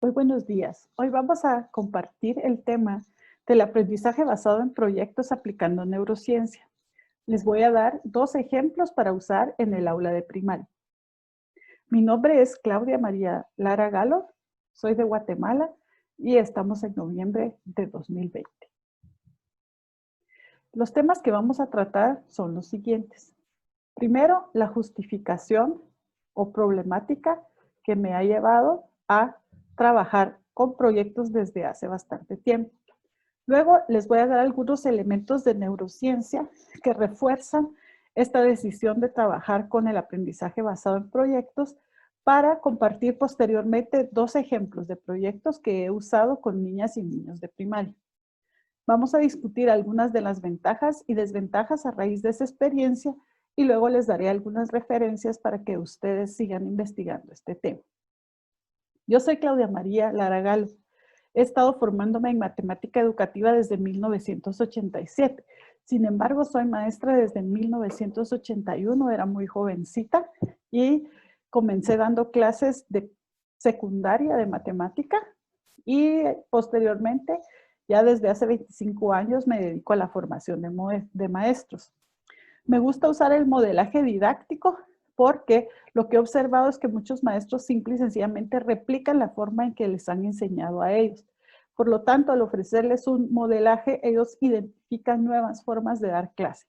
Muy buenos días. Hoy vamos a compartir el tema del aprendizaje basado en proyectos aplicando neurociencia. Les voy a dar dos ejemplos para usar en el aula de primaria. Mi nombre es Claudia María Lara Galo, soy de Guatemala y estamos en noviembre de 2020. Los temas que vamos a tratar son los siguientes. Primero, la justificación o problemática que me ha llevado a trabajar con proyectos desde hace bastante tiempo. Luego les voy a dar algunos elementos de neurociencia que refuerzan esta decisión de trabajar con el aprendizaje basado en proyectos para compartir posteriormente dos ejemplos de proyectos que he usado con niñas y niños de primaria. Vamos a discutir algunas de las ventajas y desventajas a raíz de esa experiencia y luego les daré algunas referencias para que ustedes sigan investigando este tema. Yo soy Claudia María Lara Galo. He estado formándome en matemática educativa desde 1987. Sin embargo, soy maestra desde 1981, era muy jovencita y comencé dando clases de secundaria de matemática y posteriormente, ya desde hace 25 años, me dedico a la formación de maestros. Me gusta usar el modelaje didáctico porque lo que he observado es que muchos maestros simple y sencillamente replican la forma en que les han enseñado a ellos. Por lo tanto, al ofrecerles un modelaje, ellos identifican nuevas formas de dar clase.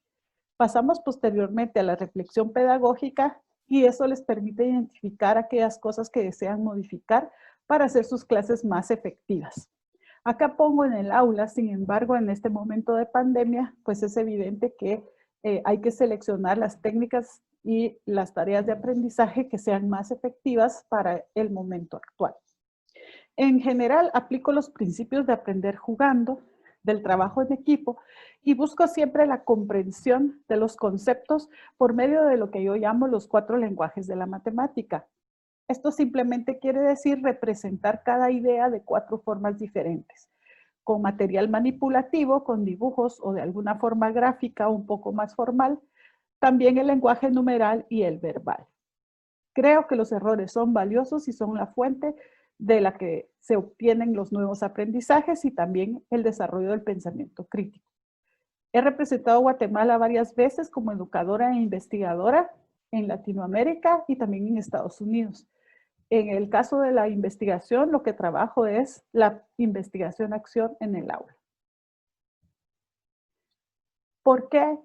Pasamos posteriormente a la reflexión pedagógica y eso les permite identificar aquellas cosas que desean modificar para hacer sus clases más efectivas. Acá pongo en el aula, sin embargo, en este momento de pandemia, pues es evidente que hay que seleccionar las técnicas y las tareas de aprendizaje que sean más efectivas para el momento actual. En general, aplico los principios de aprender jugando, del trabajo en equipo y busco siempre la comprensión de los conceptos por medio de lo que yo llamo los 4 lenguajes de la matemática. Esto simplemente quiere decir representar cada idea de 4 formas diferentes, con material manipulativo, con dibujos o de alguna forma gráfica un poco más formal, también el lenguaje numeral y el verbal. Creo que los errores son valiosos y son la fuente de la que se obtienen los nuevos aprendizajes y también el desarrollo del pensamiento crítico. He representado a Guatemala varias veces como educadora e investigadora en Latinoamérica y también en Estados Unidos. En el caso de la investigación, lo que trabajo es la investigación-acción en el aula. ¿Por qué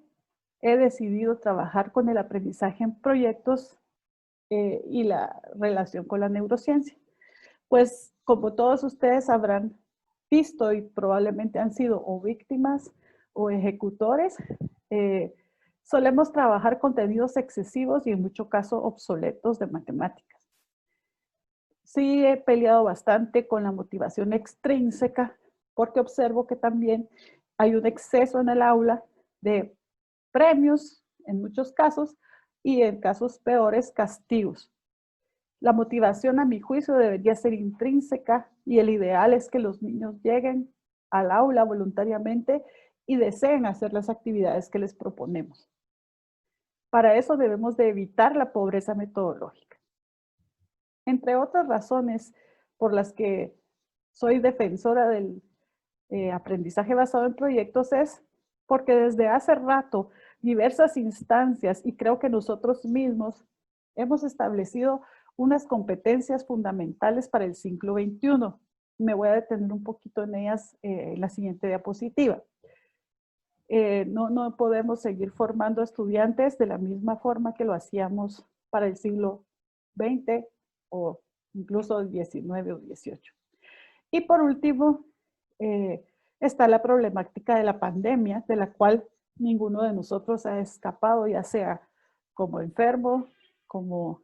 he decidido trabajar con el aprendizaje en proyectos y la relación con la neurociencia? Pues como todos ustedes habrán visto y probablemente han sido o víctimas o ejecutores, eh, solemos trabajar contenidos excesivos y en mucho caso obsoletos de matemáticas. Sí he peleado bastante con la motivación extrínseca porque observo que también hay un exceso en el aula de premios en muchos casos y en casos peores castigos. La motivación a mi juicio debería ser intrínseca y el ideal es que los niños lleguen al aula voluntariamente y deseen hacer las actividades que les proponemos. Para eso debemos de evitar la pobreza metodológica. Entre otras razones por las que soy defensora del aprendizaje basado en proyectos es porque desde hace rato diversas instancias y creo que nosotros mismos hemos establecido unas competencias fundamentales para el siglo XXI. Me voy a detener un poquito en ellas en la siguiente diapositiva. No podemos seguir formando estudiantes de la misma forma que lo hacíamos para el siglo XX o incluso el XIX o XVIII. Y por último, está la problemática de la pandemia, de la cual ninguno de nosotros ha escapado, ya sea como enfermo, como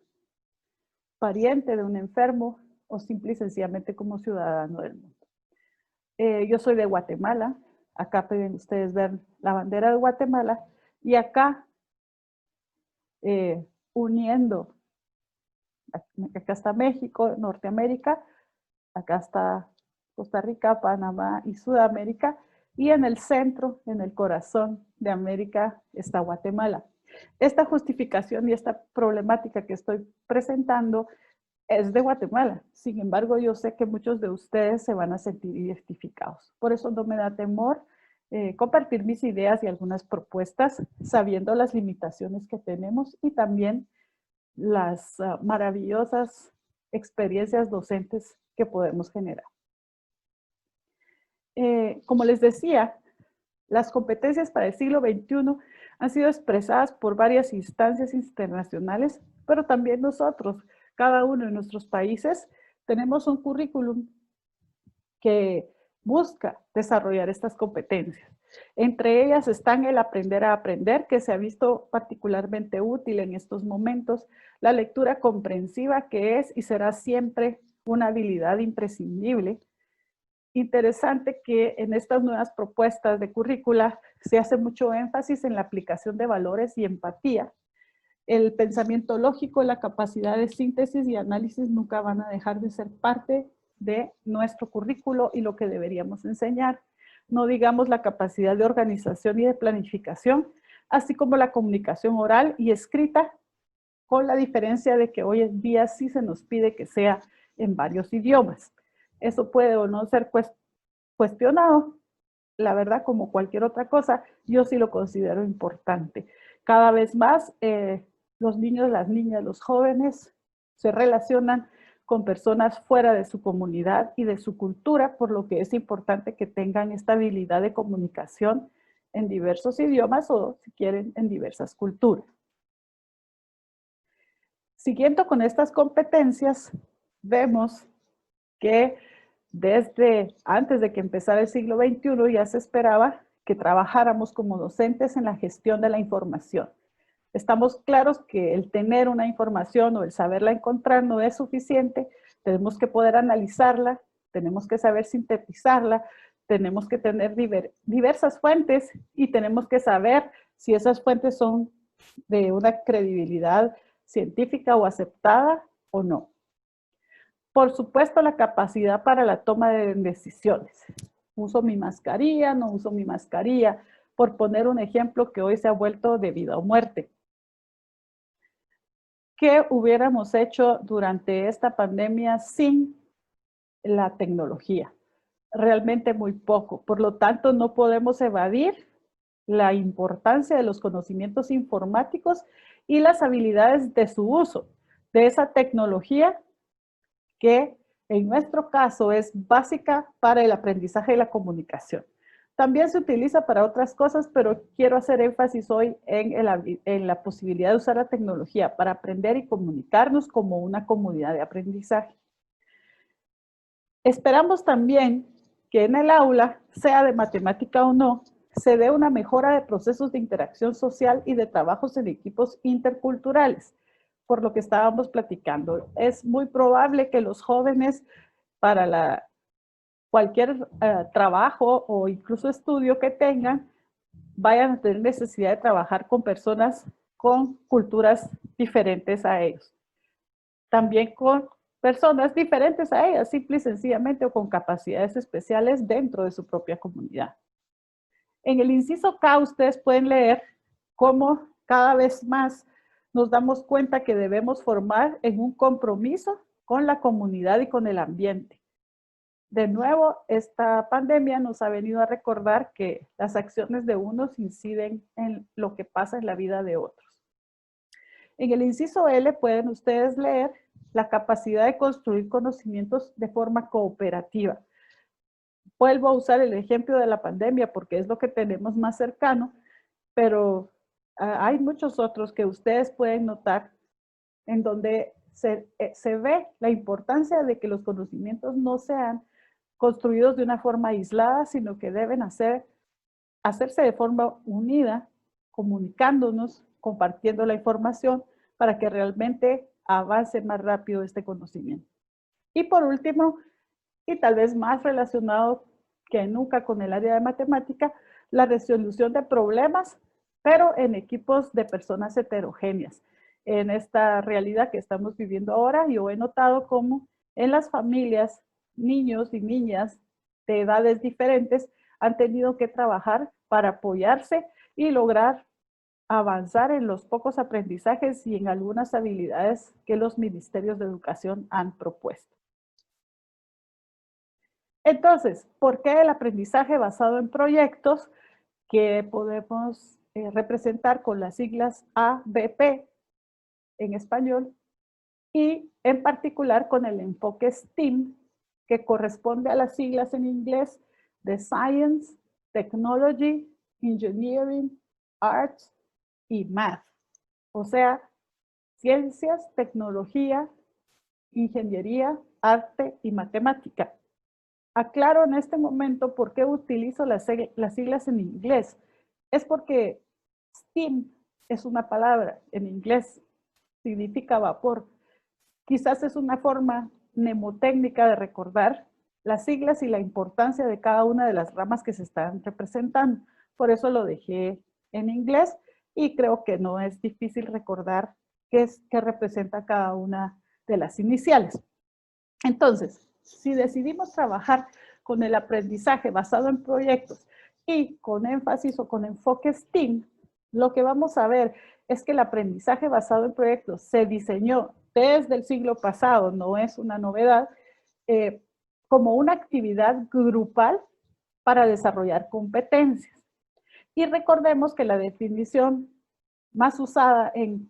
pariente de un enfermo o simple y sencillamente como ciudadano del mundo. Yo soy de Guatemala, acá pueden ustedes ver la bandera de Guatemala y acá uniendo, acá está México, Norteamérica, acá está Costa Rica, Panamá y Sudamérica, y en el centro, en el corazón de América, está Guatemala. Esta justificación y esta problemática que estoy presentando es de Guatemala. Sin embargo, yo sé que muchos de ustedes se van a sentir identificados. Por eso no me da temor compartir mis ideas y algunas propuestas, sabiendo las limitaciones que tenemos y también las maravillosas experiencias docentes que podemos generar. Como les decía, las competencias para el siglo XXI han sido expresadas por varias instancias internacionales, pero también nosotros, cada uno de nuestros países, tenemos un currículum que busca desarrollar estas competencias. Entre ellas están el aprender a aprender, que se ha visto particularmente útil en estos momentos, la lectura comprensiva, que es y será siempre una habilidad imprescindible. Interesante que en estas nuevas propuestas de currícula se hace mucho énfasis en la aplicación de valores y empatía. El pensamiento lógico, la capacidad de síntesis y análisis nunca van a dejar de ser parte de nuestro currículo y lo que deberíamos enseñar. No digamos la capacidad de organización y de planificación, así como la comunicación oral y escrita, con la diferencia de que hoy en día sí se nos pide que sea en varios idiomas. Eso puede o no ser cuestionado. La verdad, como cualquier otra cosa, yo sí lo considero importante. Cada vez más los niños, las niñas, los jóvenes se relacionan con personas fuera de su comunidad y de su cultura, por lo que es importante que tengan esta habilidad de comunicación en diversos idiomas o, si quieren, en diversas culturas. Siguiendo con estas competencias, vemos que desde antes de que empezara el siglo XXI ya se esperaba que trabajáramos como docentes en la gestión de la información. Estamos claros que el tener una información o el saberla encontrar no es suficiente, tenemos que poder analizarla, tenemos que saber sintetizarla, tenemos que tener diversas fuentes y tenemos que saber si esas fuentes son de una credibilidad científica o aceptada o no. Por supuesto, la capacidad para la toma de decisiones. Uso mi mascarilla, no uso mi mascarilla, por poner un ejemplo que hoy se ha vuelto de vida o muerte. ¿Qué hubiéramos hecho durante esta pandemia sin la tecnología? Realmente muy poco. Por lo tanto, no podemos evadir la importancia de los conocimientos informáticos y las habilidades de su uso, de esa tecnología que en nuestro caso es básica para el aprendizaje y la comunicación. También se utiliza para otras cosas, pero quiero hacer énfasis hoy en la posibilidad de usar la tecnología para aprender y comunicarnos como una comunidad de aprendizaje. Esperamos también que en el aula, sea de matemática o no, se dé una mejora de procesos de interacción social y de trabajos en equipos interculturales, por lo que estábamos platicando. Es muy probable que los jóvenes para cualquier trabajo o incluso estudio que tengan, vayan a tener necesidad de trabajar con personas con culturas diferentes a ellos. También con personas diferentes a ellas, simple y sencillamente, o con capacidades especiales dentro de su propia comunidad. En el inciso K ustedes pueden leer cómo cada vez más nos damos cuenta que debemos formar en un compromiso con la comunidad y con el ambiente. De nuevo, esta pandemia nos ha venido a recordar que las acciones de unos inciden en lo que pasa en la vida de otros. En el inciso L pueden ustedes leer la capacidad de construir conocimientos de forma cooperativa. Vuelvo a usar el ejemplo de la pandemia porque es lo que tenemos más cercano, pero hay muchos otros que ustedes pueden notar en donde se ve la importancia de que los conocimientos no sean construidos de una forma aislada, sino que deben hacerse de forma unida, comunicándonos, compartiendo la información para que realmente avance más rápido este conocimiento. Y por último, y tal vez más relacionado que nunca con el área de matemática, la resolución de problemas, pero en equipos de personas heterogéneas. En esta realidad que estamos viviendo ahora, yo he notado cómo en las familias, niños y niñas de edades diferentes han tenido que trabajar para apoyarse y lograr avanzar en los pocos aprendizajes y en algunas habilidades que los ministerios de educación han propuesto. Entonces, ¿por qué el aprendizaje basado en proyectos que podemos representar con las siglas ABP en español y en particular con el enfoque STEAM que corresponde a las siglas en inglés de Science, Technology, Engineering, Arts y Math? O sea, ciencias, tecnología, ingeniería, arte y matemática. Aclaro en este momento por qué utilizo las siglas en inglés. Es porque STEAM es una palabra en inglés, significa vapor. Quizás es una forma mnemotécnica de recordar las siglas y la importancia de cada una de las ramas que se están representando. Por eso lo dejé en inglés y creo que no es difícil recordar qué representa cada una de las iniciales. Entonces, si decidimos trabajar con el aprendizaje basado en proyectos y con énfasis o con enfoque STEAM, lo que vamos a ver es que el aprendizaje basado en proyectos se diseñó desde el siglo pasado, no es una novedad, como una actividad grupal para desarrollar competencias. Y recordemos que la definición más usada en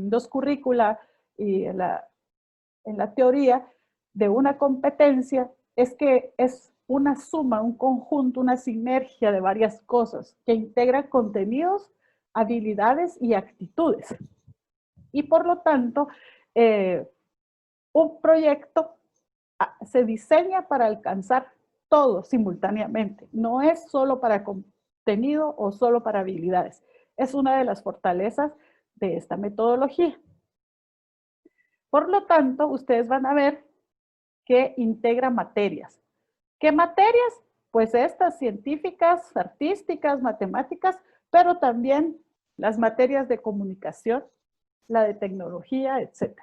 los currícula y en la teoría de una competencia es que es una suma, un conjunto, una sinergia de varias cosas que integran contenidos, habilidades y actitudes. Y por lo tanto, un proyecto se diseña para alcanzar todo simultáneamente. No es solo para contenido o solo para habilidades. Es una de las fortalezas de esta metodología. Por lo tanto, ustedes van a ver que integra materias. ¿Qué materias? Pues estas científicas, artísticas, matemáticas, pero también las materias de comunicación, la de tecnología, etc.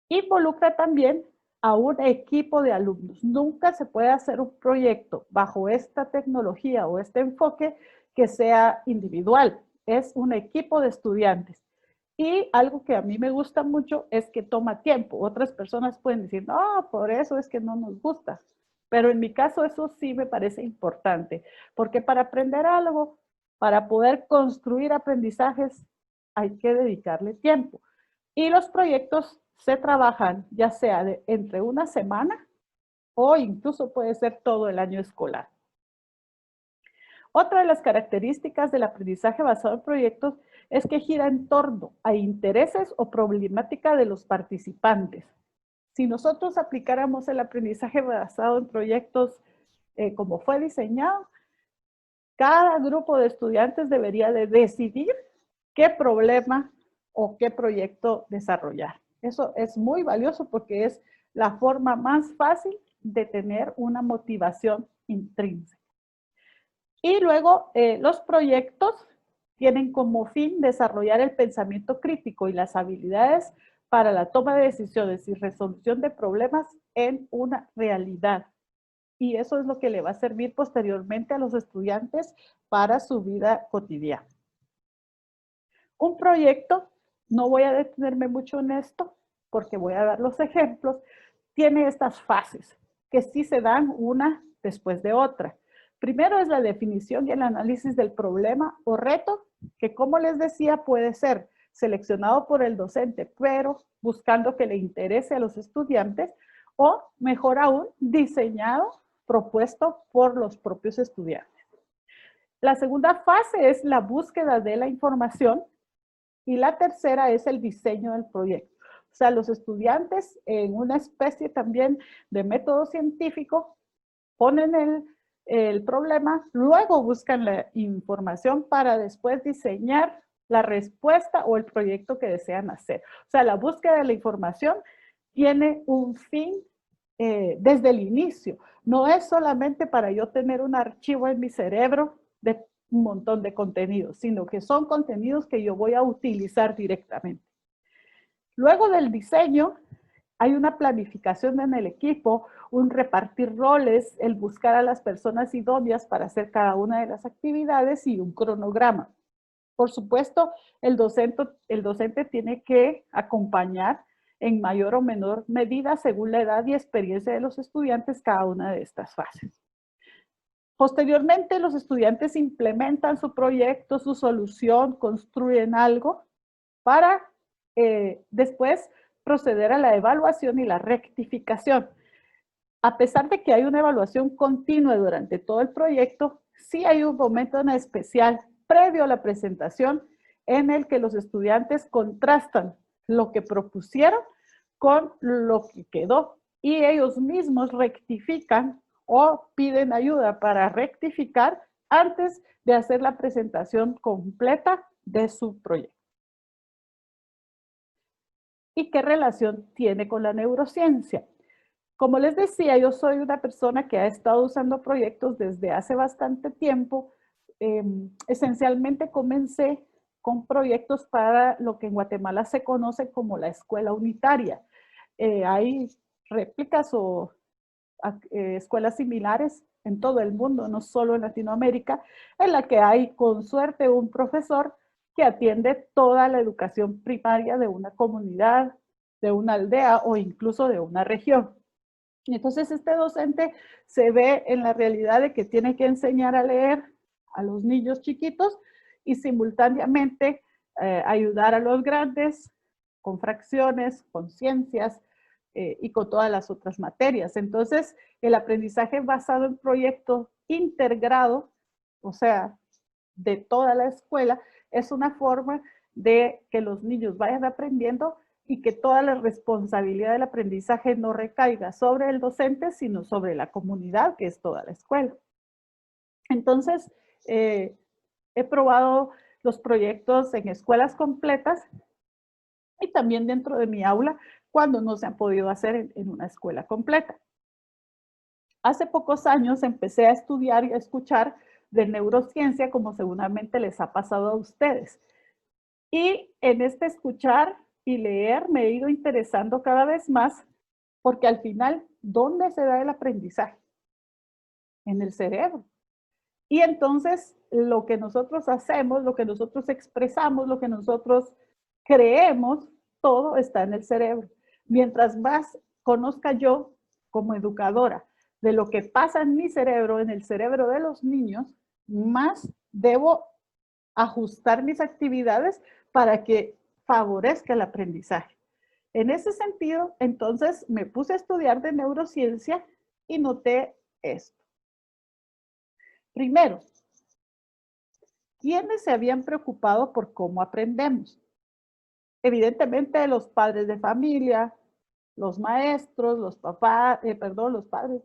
Involucra también a un equipo de alumnos. Nunca se puede hacer un proyecto bajo esta tecnología o este enfoque que sea individual. Es un equipo de estudiantes. Y algo que a mí me gusta mucho es que toma tiempo. Otras personas pueden decir, no, por eso es que no nos gusta. Pero en mi caso eso sí me parece importante, porque para aprender algo, para poder construir aprendizajes, hay que dedicarle tiempo. Y los proyectos se trabajan ya sea entre una semana o incluso puede ser todo el año escolar. Otra de las características del aprendizaje basado en proyectos es que gira en torno a intereses o problemática de los participantes. Si nosotros aplicáramos el aprendizaje basado en proyectos como fue diseñado, cada grupo de estudiantes debería de decidir qué problema o qué proyecto desarrollar. Eso es muy valioso porque es la forma más fácil de tener una motivación intrínseca. Y luego los proyectos tienen como fin desarrollar el pensamiento crítico y las habilidades para la toma de decisiones y resolución de problemas en una realidad. Y eso es lo que le va a servir posteriormente a los estudiantes para su vida cotidiana. Un proyecto, no voy a detenerme mucho en esto porque voy a dar los ejemplos, tiene estas fases que sí se dan una después de otra. Primero es la definición y el análisis del problema o reto, que como les decía puede ser seleccionado por el docente, pero buscando que le interese a los estudiantes, o mejor aún, diseñado, propuesto por los propios estudiantes. La segunda fase es la búsqueda de la información y la tercera es el diseño del proyecto. O sea, los estudiantes en una especie también de método científico ponen el problema, luego buscan la información para después diseñar la respuesta o el proyecto que desean hacer. O sea, la búsqueda de la información tiene un fin desde el inicio. No es solamente para yo tener un archivo en mi cerebro de un montón de contenidos, sino que son contenidos que yo voy a utilizar directamente. Luego del diseño, hay una planificación en el equipo, un repartir roles, el buscar a las personas idóneas para hacer cada una de las actividades y un cronograma. Por supuesto, el docente tiene que acompañar en mayor o menor medida según la edad y experiencia de los estudiantes cada una de estas fases. Posteriormente, los estudiantes implementan su proyecto, su solución, construyen algo para después proceder a la evaluación y la rectificación. A pesar de que hay una evaluación continua durante todo el proyecto, sí hay un momento en especial previo a la presentación en el que los estudiantes contrastan lo que propusieron con lo que quedó y ellos mismos rectifican o piden ayuda para rectificar antes de hacer la presentación completa de su proyecto. ¿Y qué relación tiene con la neurociencia? Como les decía, yo soy una persona que ha estado usando proyectos desde hace bastante tiempo. Esencialmente comencé con proyectos para lo que en Guatemala se conoce como la escuela unitaria. Hay réplicas o escuelas similares en todo el mundo, no solo en Latinoamérica, en la que hay con suerte un profesor que atiende toda la educación primaria de una comunidad, de una aldea o incluso de una región. Y entonces este docente se ve en la realidad de que tiene que enseñar a leer a los niños chiquitos y simultáneamente ayudar a los grandes con fracciones, con ciencias y con todas las otras materias. Entonces, el aprendizaje basado en proyecto integrado, o sea, de toda la escuela, es una forma de que los niños vayan aprendiendo y que toda la responsabilidad del aprendizaje no recaiga sobre el docente, sino sobre la comunidad, que es toda la escuela. Entonces, he probado los proyectos en escuelas completas y también dentro de mi aula cuando no se han podido hacer en una escuela completa. Hace pocos años empecé a estudiar y a escuchar de neurociencia, como seguramente les ha pasado a ustedes. Y en este escuchar y leer me he ido interesando cada vez más porque al final, ¿dónde se da el aprendizaje? En el cerebro. Y entonces lo que nosotros hacemos, lo que nosotros expresamos, lo que nosotros creemos, todo está en el cerebro. Mientras más conozca yo como educadora de lo que pasa en mi cerebro, en el cerebro de los niños, más debo ajustar mis actividades para que favorezca el aprendizaje. En ese sentido, entonces me puse a estudiar de neurociencia y noté esto. Primero, ¿quiénes se habían preocupado por cómo aprendemos? Evidentemente los padres de familia, los maestros, los papás, los padres,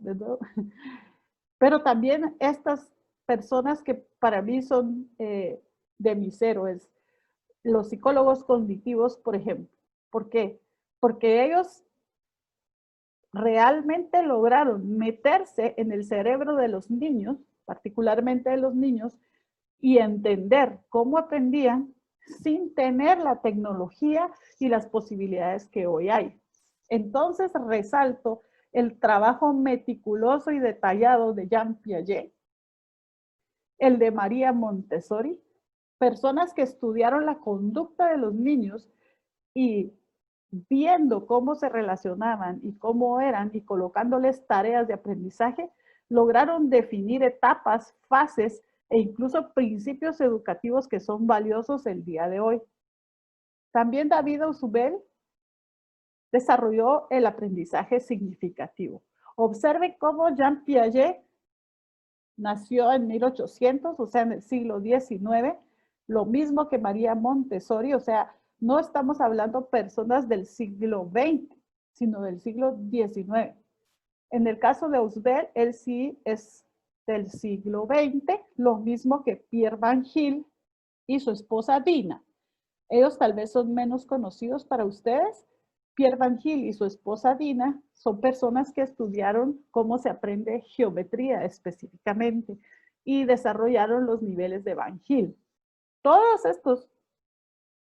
pero también estas personas que para mí son de mis héroes, los psicólogos cognitivos, por ejemplo. ¿Por qué? Porque ellos realmente lograron meterse en el cerebro de los niños, particularmente de los niños, y entender cómo aprendían sin tener la tecnología y las posibilidades que hoy hay. Entonces resalto el trabajo meticuloso y detallado de Jean Piaget, el de María Montessori, personas que estudiaron la conducta de los niños y viendo cómo se relacionaban y cómo eran y colocándoles tareas de aprendizaje, lograron definir etapas, fases e incluso principios educativos que son valiosos el día de hoy. También David Ausubel desarrolló el aprendizaje significativo. Observen cómo Jean Piaget nació en 1800, o sea, en el siglo XIX, lo mismo que María Montessori, o sea, no estamos hablando personas del siglo XX, sino del siglo XIX. En el caso de Ausubel, él sí es del siglo XX, lo mismo que Pierre Van Gil y su esposa Dina. Ellos tal vez son menos conocidos para ustedes. Pierre Van Gil y su esposa Dina son personas que estudiaron cómo se aprende geometría específicamente y desarrollaron los niveles de Van Gil. Todos estos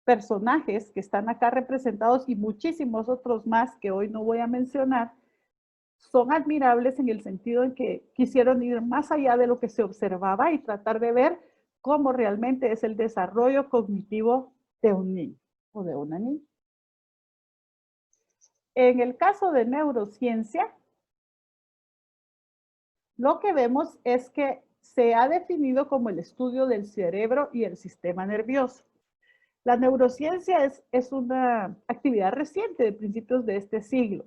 personajes que están acá representados y muchísimos otros más que hoy no voy a mencionar, son admirables en el sentido en que quisieron ir más allá de lo que se observaba y tratar de ver cómo realmente es el desarrollo cognitivo de un niño o de una niña. En el caso de neurociencia, lo que vemos es que se ha definido como el estudio del cerebro y el sistema nervioso. La neurociencia es una actividad reciente de principios de este siglo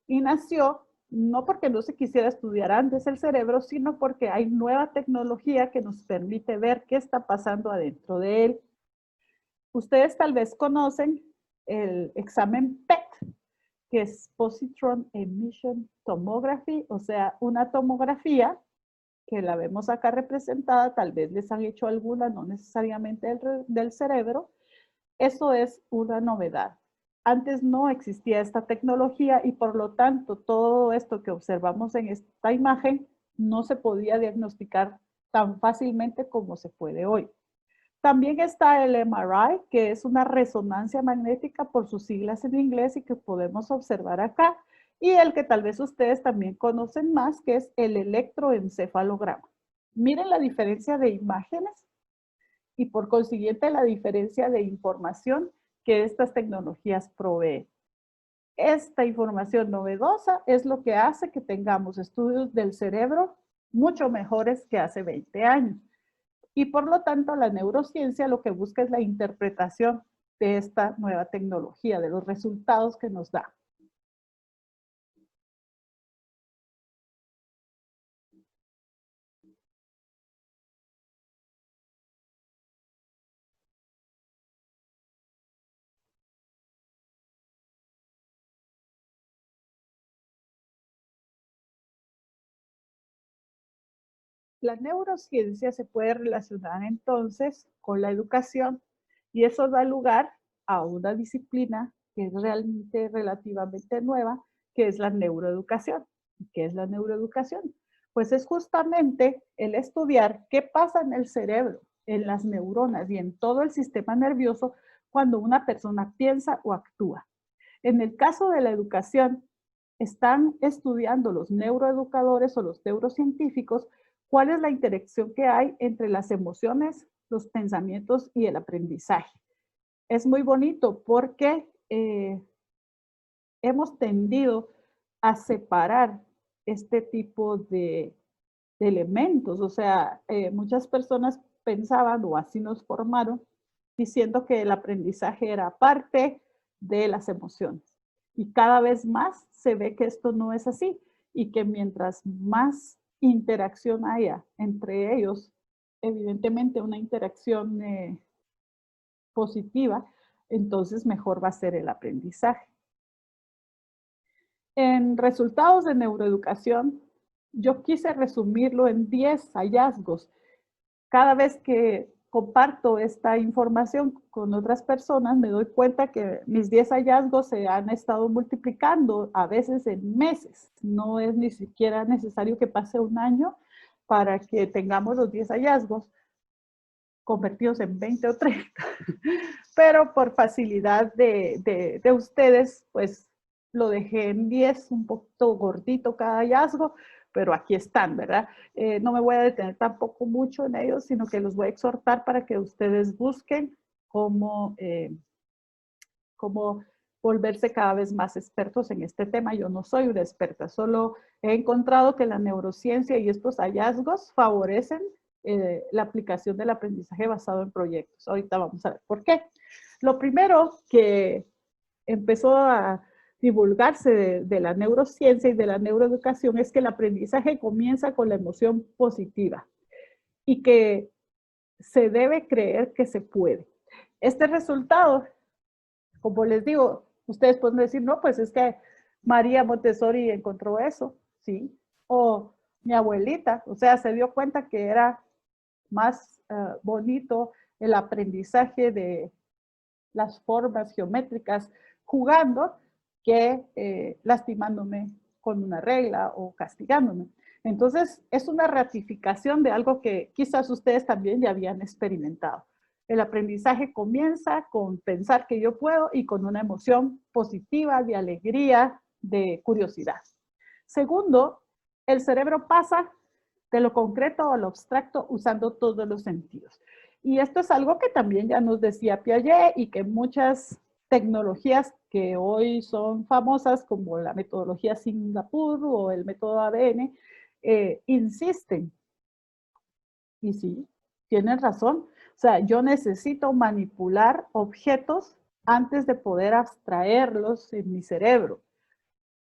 y nació no porque no se quisiera estudiar antes el cerebro, sino porque hay nueva tecnología que nos permite ver qué está pasando adentro de él. Ustedes tal vez conocen el examen PET, que es Positron Emission Tomography, o sea, una tomografía que la vemos acá representada, tal vez les han hecho alguna, no necesariamente del cerebro. Eso es una novedad. Antes no existía esta tecnología y por lo tanto todo esto que observamos en esta imagen no se podía diagnosticar tan fácilmente como se puede hoy. También está el MRI, que es una resonancia magnética por sus siglas en inglés y que podemos observar acá. Y el que tal vez ustedes también conocen más, que es el electroencefalograma. Miren la diferencia de imágenes y por consiguiente la diferencia de información que estas tecnologías proveen. Esta información novedosa es lo que hace que tengamos estudios del cerebro mucho mejores que hace 20 años. Y por lo tanto, la neurociencia lo que busca es la interpretación de esta nueva tecnología, de los resultados que nos da. La neurociencia se puede relacionar entonces con la educación y eso da lugar a una disciplina que es realmente relativamente nueva, que es la neuroeducación. ¿Qué es la neuroeducación? Pues es justamente el estudiar qué pasa en el cerebro, en las neuronas y en todo el sistema nervioso cuando una persona piensa o actúa. En el caso de la educación, están estudiando los neuroeducadores o los neurocientíficos cuál es la interacción que hay entre las emociones, los pensamientos y el aprendizaje. Es muy bonito porque hemos tendido a separar este tipo de elementos. O sea, muchas personas pensaban, o así nos formaron, diciendo que el aprendizaje era parte de las emociones. Y cada vez más se ve que esto no es así y que mientras más interacción haya entre ellos, evidentemente una interacción positiva, entonces mejor va a ser el aprendizaje. En resultados de neuroeducación, yo quise resumirlo en 10 hallazgos. Cada vez que comparto esta información con otras personas, me doy cuenta que mis 10 hallazgos se han estado multiplicando, a veces en meses. No es ni siquiera necesario que pase un año para que tengamos los 10 hallazgos convertidos en 20 o 30. Pero por facilidad de ustedes, pues lo dejé en 10, un poquito gordito cada hallazgo, pero aquí están, ¿verdad? No me voy a detener tampoco mucho en ellos, sino que los voy a exhortar para que ustedes busquen cómo volverse cada vez más expertos en este tema. Yo no soy una experta, solo he encontrado que la neurociencia y estos hallazgos favorecen la aplicación del aprendizaje basado en proyectos. Ahorita vamos a ver por qué. Lo primero que empezó a divulgarse de la neurociencia y de la neuroeducación es que el aprendizaje comienza con la emoción positiva y que se debe creer que se puede. Este resultado, como les digo, ustedes pueden decir, no, pues es que María Montessori encontró eso, ¿sí? O mi abuelita, o sea, se dio cuenta que era más bonito el aprendizaje de las formas geométricas jugando que lastimándome con una regla o castigándome. Entonces, es una ratificación de algo que quizás ustedes también ya habían experimentado. El aprendizaje comienza con pensar que yo puedo y con una emoción positiva, de alegría, de curiosidad. Segundo, el cerebro pasa de lo concreto a lo abstracto usando todos los sentidos. Y esto es algo que también ya nos decía Piaget y que muchas tecnologías que hoy son famosas como la metodología Singapur o el método ADN, insisten. Y sí, tienen razón. O sea, yo necesito manipular objetos antes de poder abstraerlos en mi cerebro.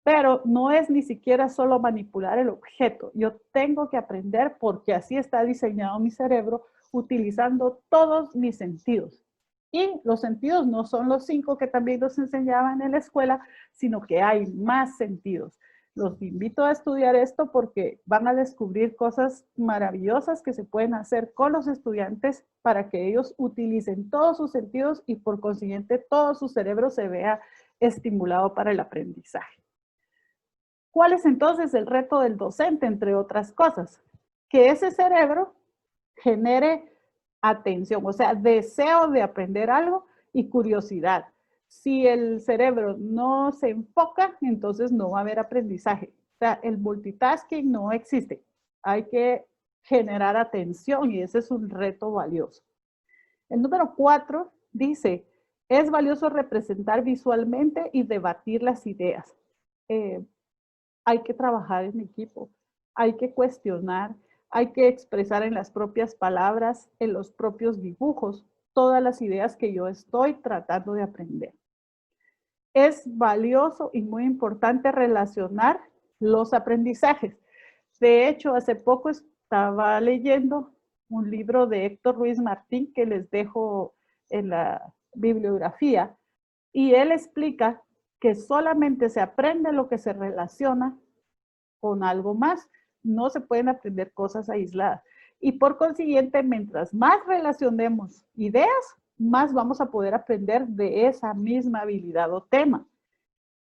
Pero no es ni siquiera solo manipular el objeto. Yo tengo que aprender, porque así está diseñado mi cerebro, utilizando todos mis sentidos. Y los sentidos no son los 5 que también nos enseñaban en la escuela, sino que hay más sentidos. Los invito a estudiar esto porque van a descubrir cosas maravillosas que se pueden hacer con los estudiantes para que ellos utilicen todos sus sentidos y por consiguiente todo su cerebro se vea estimulado para el aprendizaje. ¿Cuál es entonces el reto del docente, entre otras cosas? Que ese cerebro genere atención, o sea, deseo de aprender algo y curiosidad. Si el cerebro no se enfoca, entonces no va a haber aprendizaje. O sea, el multitasking no existe. Hay que generar atención y ese es un reto valioso. El número 4 dice, es valioso representar visualmente y debatir las ideas. Hay que trabajar en equipo, hay que cuestionar, hay que expresar en las propias palabras, en los propios dibujos, todas las ideas que yo estoy tratando de aprender. Es valioso y muy importante relacionar los aprendizajes. De hecho, hace poco estaba leyendo un libro de Héctor Ruiz Martín que les dejo en la bibliografía y él explica que solamente se aprende lo que se relaciona con algo más. No se pueden aprender cosas aisladas. Y por consiguiente, mientras más relacionemos ideas, más vamos a poder aprender de esa misma habilidad o tema.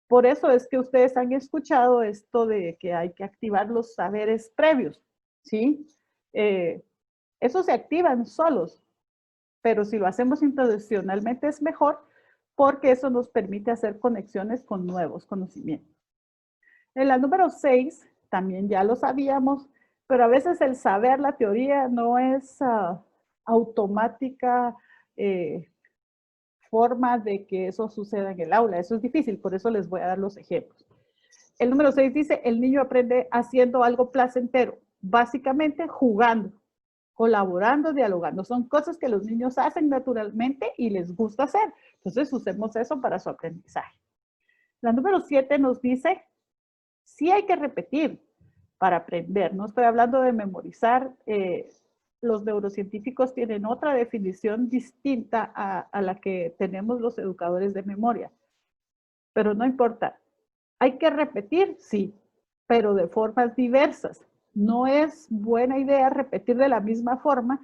Por eso es que ustedes han escuchado esto de que hay que activar los saberes previos, ¿sí? Esos se activan solos, pero si lo hacemos intencionalmente es mejor porque eso nos permite hacer conexiones con nuevos conocimientos. En la número 6, también ya lo sabíamos, pero a veces el saber la teoría no es automática forma de que eso suceda en el aula. Eso es difícil, por eso les voy a dar los ejemplos. El número 6 dice, el niño aprende haciendo algo placentero, básicamente jugando, colaborando, dialogando. Son cosas que los niños hacen naturalmente y les gusta hacer. Entonces usemos eso para su aprendizaje. La número 7 nos dice, sí hay que repetir para aprender. No estoy hablando de memorizar. Los neurocientíficos tienen otra definición distinta a la que tenemos los educadores de memoria. Pero no importa. ¿Hay que repetir? Sí, pero de formas diversas. No es buena idea repetir de la misma forma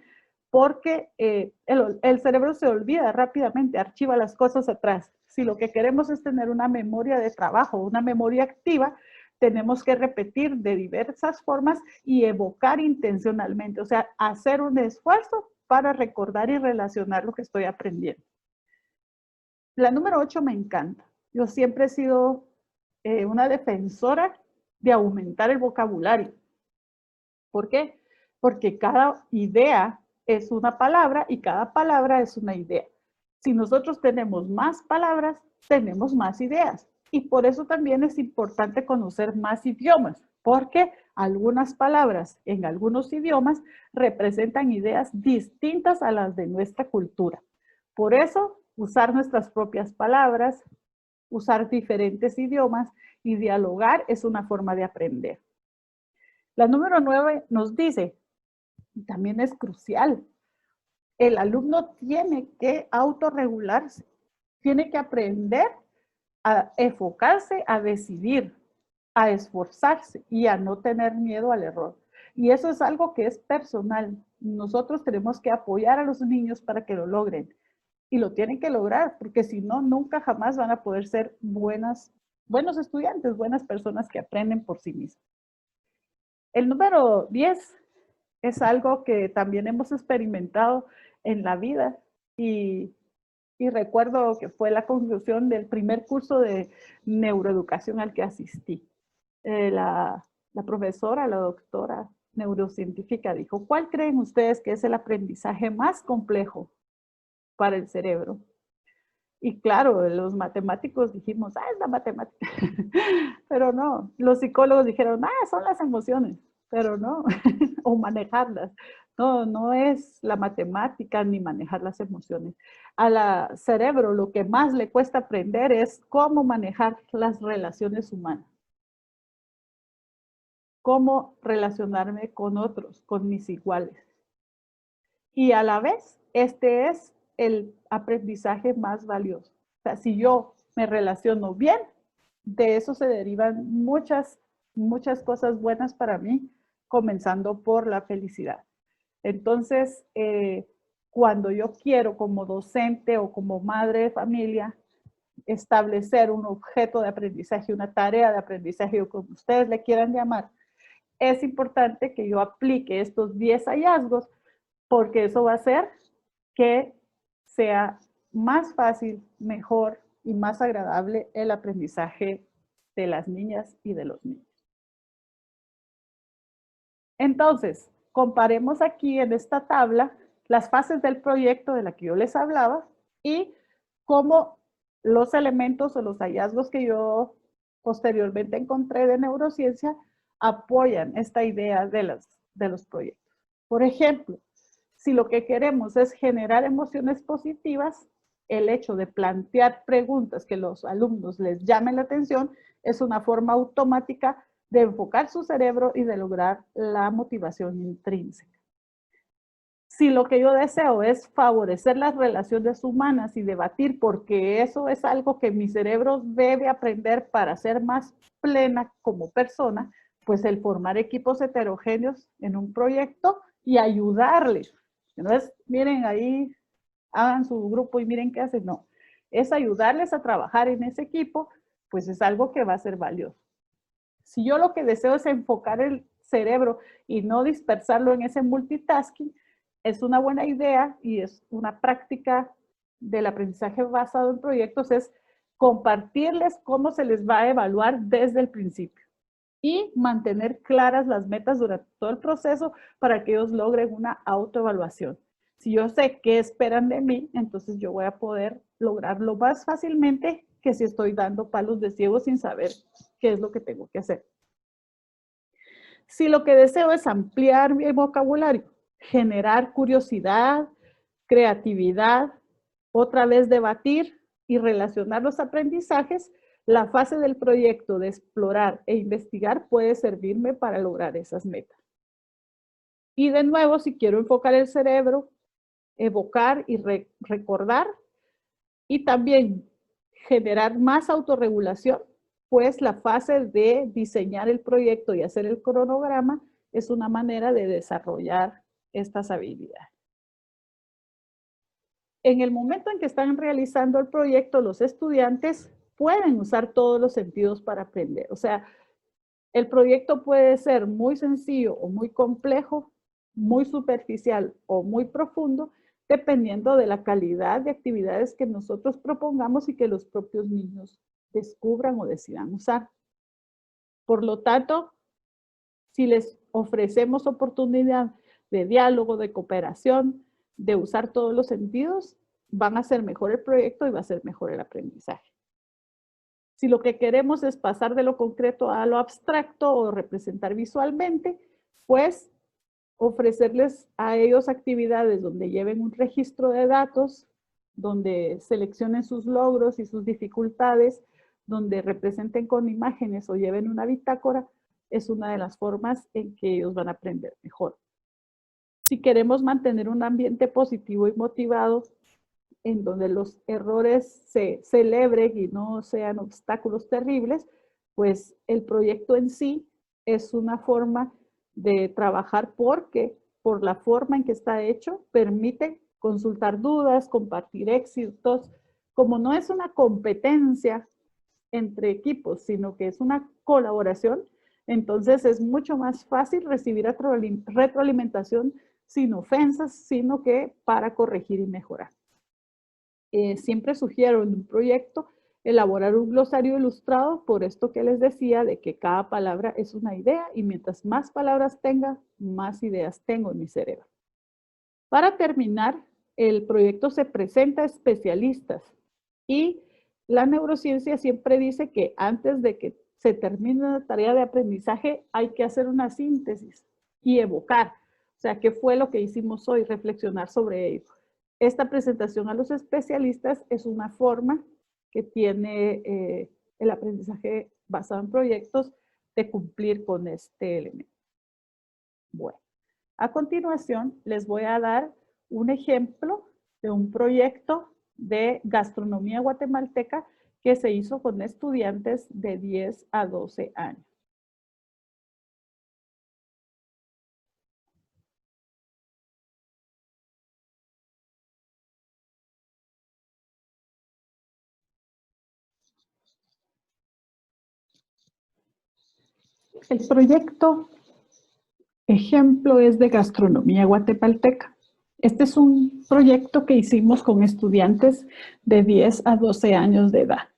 porque el cerebro se olvida rápidamente, archiva las cosas atrás. Si lo que queremos es tener una memoria de trabajo, una memoria activa, tenemos que repetir de diversas formas y evocar intencionalmente, o sea, hacer un esfuerzo para recordar y relacionar lo que estoy aprendiendo. La número 8 me encanta. Yo siempre he sido una defensora de aumentar el vocabulario. ¿Por qué? Porque cada idea es una palabra y cada palabra es una idea. Si nosotros tenemos más palabras, tenemos más ideas. Y por eso también es importante conocer más idiomas, porque algunas palabras en algunos idiomas representan ideas distintas a las de nuestra cultura. Por eso, usar nuestras propias palabras, usar diferentes idiomas y dialogar es una forma de aprender. La número 9 nos dice, y también es crucial, el alumno tiene que autorregularse, tiene que aprender a enfocarse, a decidir, a esforzarse y a no tener miedo al error. Y eso es algo que es personal. Nosotros tenemos que apoyar a los niños para que lo logren. Y lo tienen que lograr, porque si no, nunca jamás van a poder ser buenos estudiantes, buenas personas que aprenden por sí mismos. El número 10 es algo que también hemos experimentado en la vida y recuerdo que fue la conclusión del primer curso de neuroeducación al que asistí. La profesora, la doctora neurocientífica dijo, ¿cuál creen ustedes que es el aprendizaje más complejo para el cerebro? Y claro, los matemáticos dijimos, es la matemática. Pero no, los psicólogos dijeron, son las emociones, pero no, o manejarlas. No, no es la matemática ni manejar las emociones. Al cerebro lo que más le cuesta aprender es cómo manejar las relaciones humanas. Cómo relacionarme con otros, con mis iguales. Y a la vez, este es el aprendizaje más valioso. O sea, si yo me relaciono bien, de eso se derivan muchas cosas buenas para mí, comenzando por la felicidad. Entonces, cuando yo quiero como docente o como madre de familia establecer un objeto de aprendizaje, una tarea de aprendizaje o como ustedes le quieran llamar, es importante que yo aplique estos 10 hallazgos porque eso va a hacer que sea más fácil, mejor y más agradable el aprendizaje de las niñas y de los niños. Entonces, comparemos aquí en esta tabla las fases del proyecto de la que yo les hablaba y cómo los elementos o los hallazgos que yo posteriormente encontré de neurociencia apoyan esta idea de los proyectos. Por ejemplo, si lo que queremos es generar emociones positivas, el hecho de plantear preguntas que los alumnos les llamen la atención es una forma automática de enfocar su cerebro y de lograr la motivación intrínseca. Si lo que yo deseo es favorecer las relaciones humanas y debatir porque eso es algo que mi cerebro debe aprender para ser más plena como persona, pues el formar equipos heterogéneos en un proyecto y ayudarles. Entonces, miren ahí, hagan su grupo y miren qué hacen. No, es ayudarles a trabajar en ese equipo, pues es algo que va a ser valioso. Si yo lo que deseo es enfocar el cerebro y no dispersarlo en ese multitasking, es una buena idea y es una práctica del aprendizaje basado en proyectos, es compartirles cómo se les va a evaluar desde el principio y mantener claras las metas durante todo el proceso para que ellos logren una autoevaluación. Si yo sé qué esperan de mí, entonces yo voy a poder lograrlo más fácilmente que si estoy dando palos de ciego sin saber qué es lo que tengo que hacer. Si lo que deseo es ampliar mi vocabulario, generar curiosidad, creatividad, otra vez debatir y relacionar los aprendizajes, la fase del proyecto de explorar e investigar puede servirme para lograr esas metas. Y de nuevo, si quiero enfocar el cerebro, evocar y recordar, y también generar más autorregulación, pues la fase de diseñar el proyecto y hacer el cronograma es una manera de desarrollar estas habilidades. En el momento en que están realizando el proyecto, los estudiantes pueden usar todos los sentidos para aprender. O sea, el proyecto puede ser muy sencillo o muy complejo, muy superficial o muy profundo, dependiendo de la calidad de actividades que nosotros propongamos y que los propios niños descubran o decidan usar. Por lo tanto, si les ofrecemos oportunidad de diálogo, de cooperación, de usar todos los sentidos, van a hacer mejor el proyecto y va a ser mejor el aprendizaje. Si lo que queremos es pasar de lo concreto a lo abstracto o representar visualmente, pues ofrecerles a ellos actividades donde lleven un registro de datos, donde seleccionen sus logros y sus dificultades, donde representen con imágenes o lleven una bitácora, es una de las formas en que ellos van a aprender mejor. Si queremos mantener un ambiente positivo y motivado, en donde los errores se celebren y no sean obstáculos terribles, pues el proyecto en sí es una forma de trabajar porque por la forma en que está hecho permite consultar dudas, compartir éxitos. Como no es una competencia entre equipos, sino que es una colaboración, entonces es mucho más fácil recibir retroalimentación sin ofensas, sino que para corregir y mejorar. Siempre sugiero en un proyecto elaborar un glosario ilustrado, por esto que les decía de que cada palabra es una idea y mientras más palabras tenga, más ideas tengo en mi cerebro. Para terminar, el proyecto se presenta a especialistas y la neurociencia siempre dice que antes de que se termine una tarea de aprendizaje hay que hacer una síntesis y evocar. O sea, ¿qué fue lo que hicimos hoy? Reflexionar sobre ello. Esta presentación a los especialistas es una forma que tiene el aprendizaje basado en proyectos de cumplir con este elemento. Bueno, a continuación les voy a dar un ejemplo de un proyecto de gastronomía guatemalteca que se hizo con estudiantes de 10 a 12 años. El proyecto ejemplo es de gastronomía guatemalteca. Este es un proyecto que hicimos con estudiantes de 10 a 12 años de edad.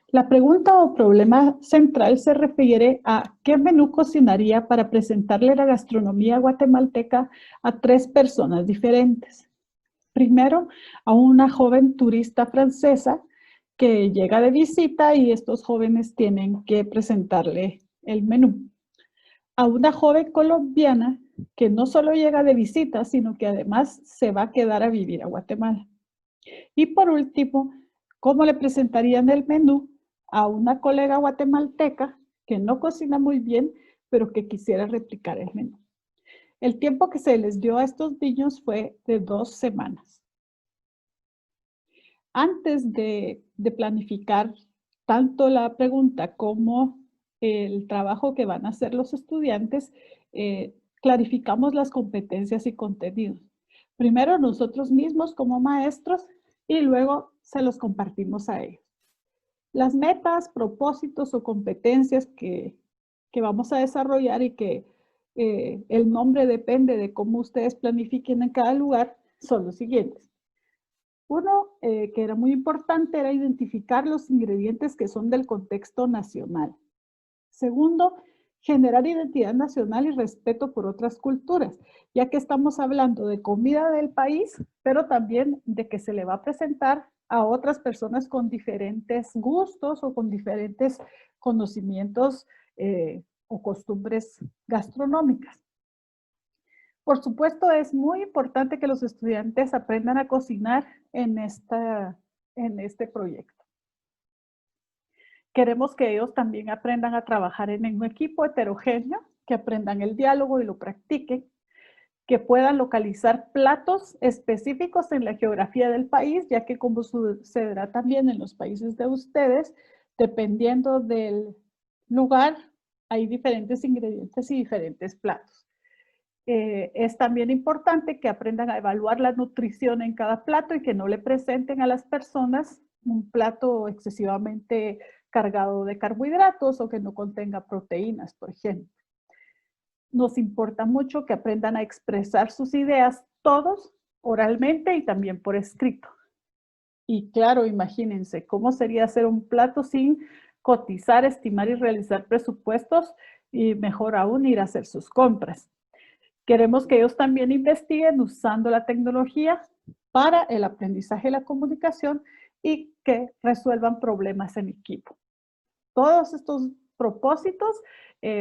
La pregunta o problema central se refiere a qué menú cocinaría para presentarle la gastronomía guatemalteca a 3 personas diferentes. Primero, a una joven turista francesa que llega de visita y estos jóvenes tienen que presentarle el menú. A una joven colombiana que no solo llega de visita, sino que además se va a quedar a vivir a Guatemala. Y por último, ¿cómo le presentarían el menú a una colega guatemalteca que no cocina muy bien, pero que quisiera replicar el menú? El tiempo que se les dio a estos niños fue de 2 semanas. Antes de planificar tanto la pregunta como el trabajo que van a hacer los estudiantes, clarificamos las competencias y contenidos. Primero nosotros mismos como maestros y luego se los compartimos a ellos. Las metas, propósitos o competencias que vamos a desarrollar y que el nombre depende de cómo ustedes planifiquen en cada lugar son los siguientes. Uno, que era muy importante, era identificar los ingredientes que son del contexto nacional. Segundo, generar identidad nacional y respeto por otras culturas, ya que estamos hablando de comida del país, pero también de que se le va a presentar a otras personas con diferentes gustos o con diferentes conocimientos o costumbres gastronómicas. Por supuesto, es muy importante que los estudiantes aprendan a cocinar en este proyecto. Queremos que ellos también aprendan a trabajar en un equipo heterogéneo, que aprendan el diálogo y lo practiquen, que puedan localizar platos específicos en la geografía del país, ya que como sucederá también en los países de ustedes, dependiendo del lugar, hay diferentes ingredientes y diferentes platos. Es también importante que aprendan a evaluar la nutrición en cada plato y que no le presenten a las personas un plato excesivamente cargado de carbohidratos o que no contenga proteínas, por ejemplo. Nos importa mucho que aprendan a expresar sus ideas todos oralmente y también por escrito. Y claro, imagínense cómo sería hacer un plato sin cotizar, estimar y realizar presupuestos y mejor aún ir a hacer sus compras. Queremos que ellos también investiguen usando la tecnología para el aprendizaje y la comunicación y que resuelvan problemas en equipo. Todos estos propósitos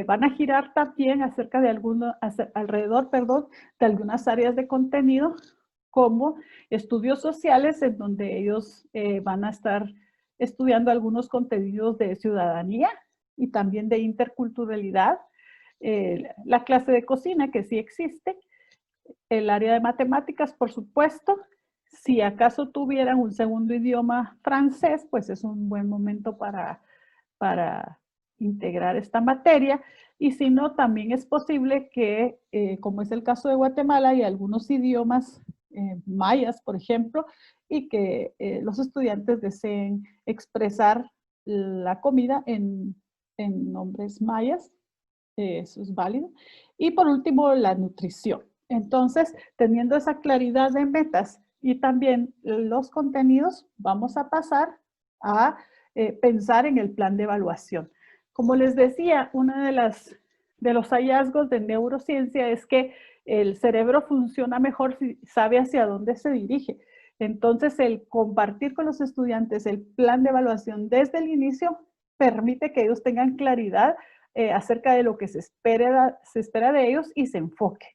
van a girar también alrededor de algunas áreas de contenido como estudios sociales en donde ellos van a estar estudiando algunos contenidos de ciudadanía y también de interculturalidad, la clase de cocina que sí existe, el área de matemáticas, por supuesto. Si acaso tuvieran un segundo idioma francés, pues es un buen momento para integrar esta materia. Y si no, también es posible que, como es el caso de Guatemala, hay algunos idiomas mayas, por ejemplo, y que los estudiantes deseen expresar la comida en nombres mayas. Eso es válido. Y por último, la nutrición. Entonces, teniendo esa claridad de metas y también los contenidos, vamos a pasar a pensar en el plan de evaluación. Como les decía, uno de los hallazgos de neurociencia es que el cerebro funciona mejor si sabe hacia dónde se dirige. Entonces, el compartir con los estudiantes el plan de evaluación desde el inicio permite que ellos tengan claridad acerca de lo que se espera de ellos y se enfoque.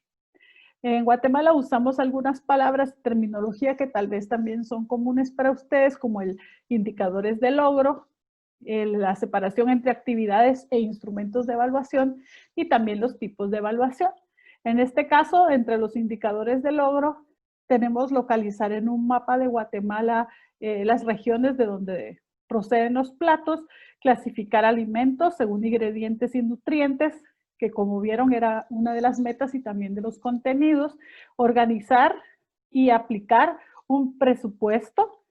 En Guatemala usamos algunas palabras, terminología que tal vez también son comunes para ustedes, como el indicadores de logro, la separación entre actividades e instrumentos de evaluación y también los tipos de evaluación. En este caso, entre los indicadores de logro, tenemos localizar en un mapa de Guatemala las regiones de donde proceden los platos, clasificar alimentos según ingredientes y nutrientes, que como vieron era una de las metas y también de los contenidos, organizar y aplicar un presupuesto,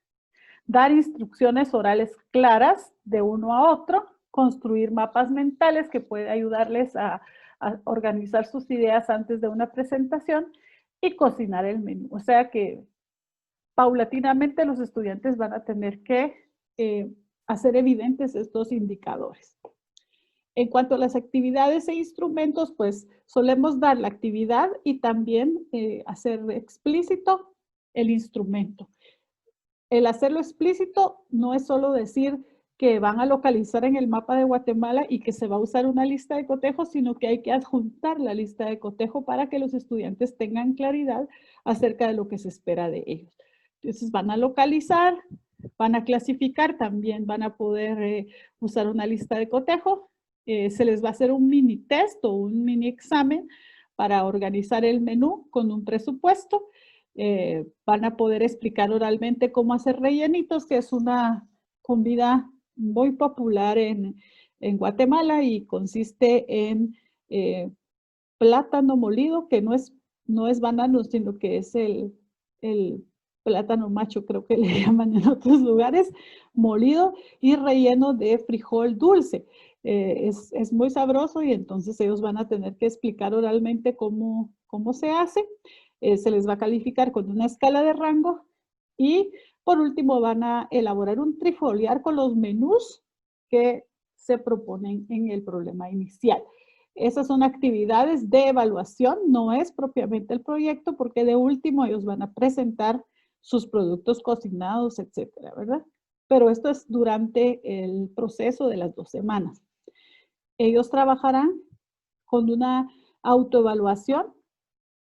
dar instrucciones orales claras de uno a otro, construir mapas mentales que puede ayudarles a organizar sus ideas antes de una presentación y cocinar el menú. O sea que paulatinamente los estudiantes van a tener que hacer evidentes estos indicadores. En cuanto a las actividades e instrumentos, pues solemos dar la actividad y también hacer explícito el instrumento. El hacerlo explícito no es solo decir que van a localizar en el mapa de Guatemala y que se va a usar una lista de cotejo, sino que hay que adjuntar la lista de cotejo para que los estudiantes tengan claridad acerca de lo que se espera de ellos. Entonces van a localizar, van a clasificar, también van a poder usar una lista de cotejo. Se les va a hacer un mini test o un mini examen para organizar el menú con un presupuesto. Van a poder explicar oralmente cómo hacer rellenitos, que es una comida muy popular en Guatemala y consiste en plátano molido, que no es banano, sino que es el plátano macho, creo que le llaman en otros lugares, molido y relleno de frijol dulce. Es muy sabroso y entonces ellos van a tener que explicar oralmente cómo se hace. Se les va a calificar con una escala de rango y por último van a elaborar un trifoliar con los menús que se proponen en el problema inicial. Esas son actividades de evaluación, no es propiamente el proyecto porque de último ellos van a presentar sus productos cocinados, etcétera, ¿verdad? Pero esto es durante el proceso de las 2 semanas. Ellos trabajarán con una autoevaluación,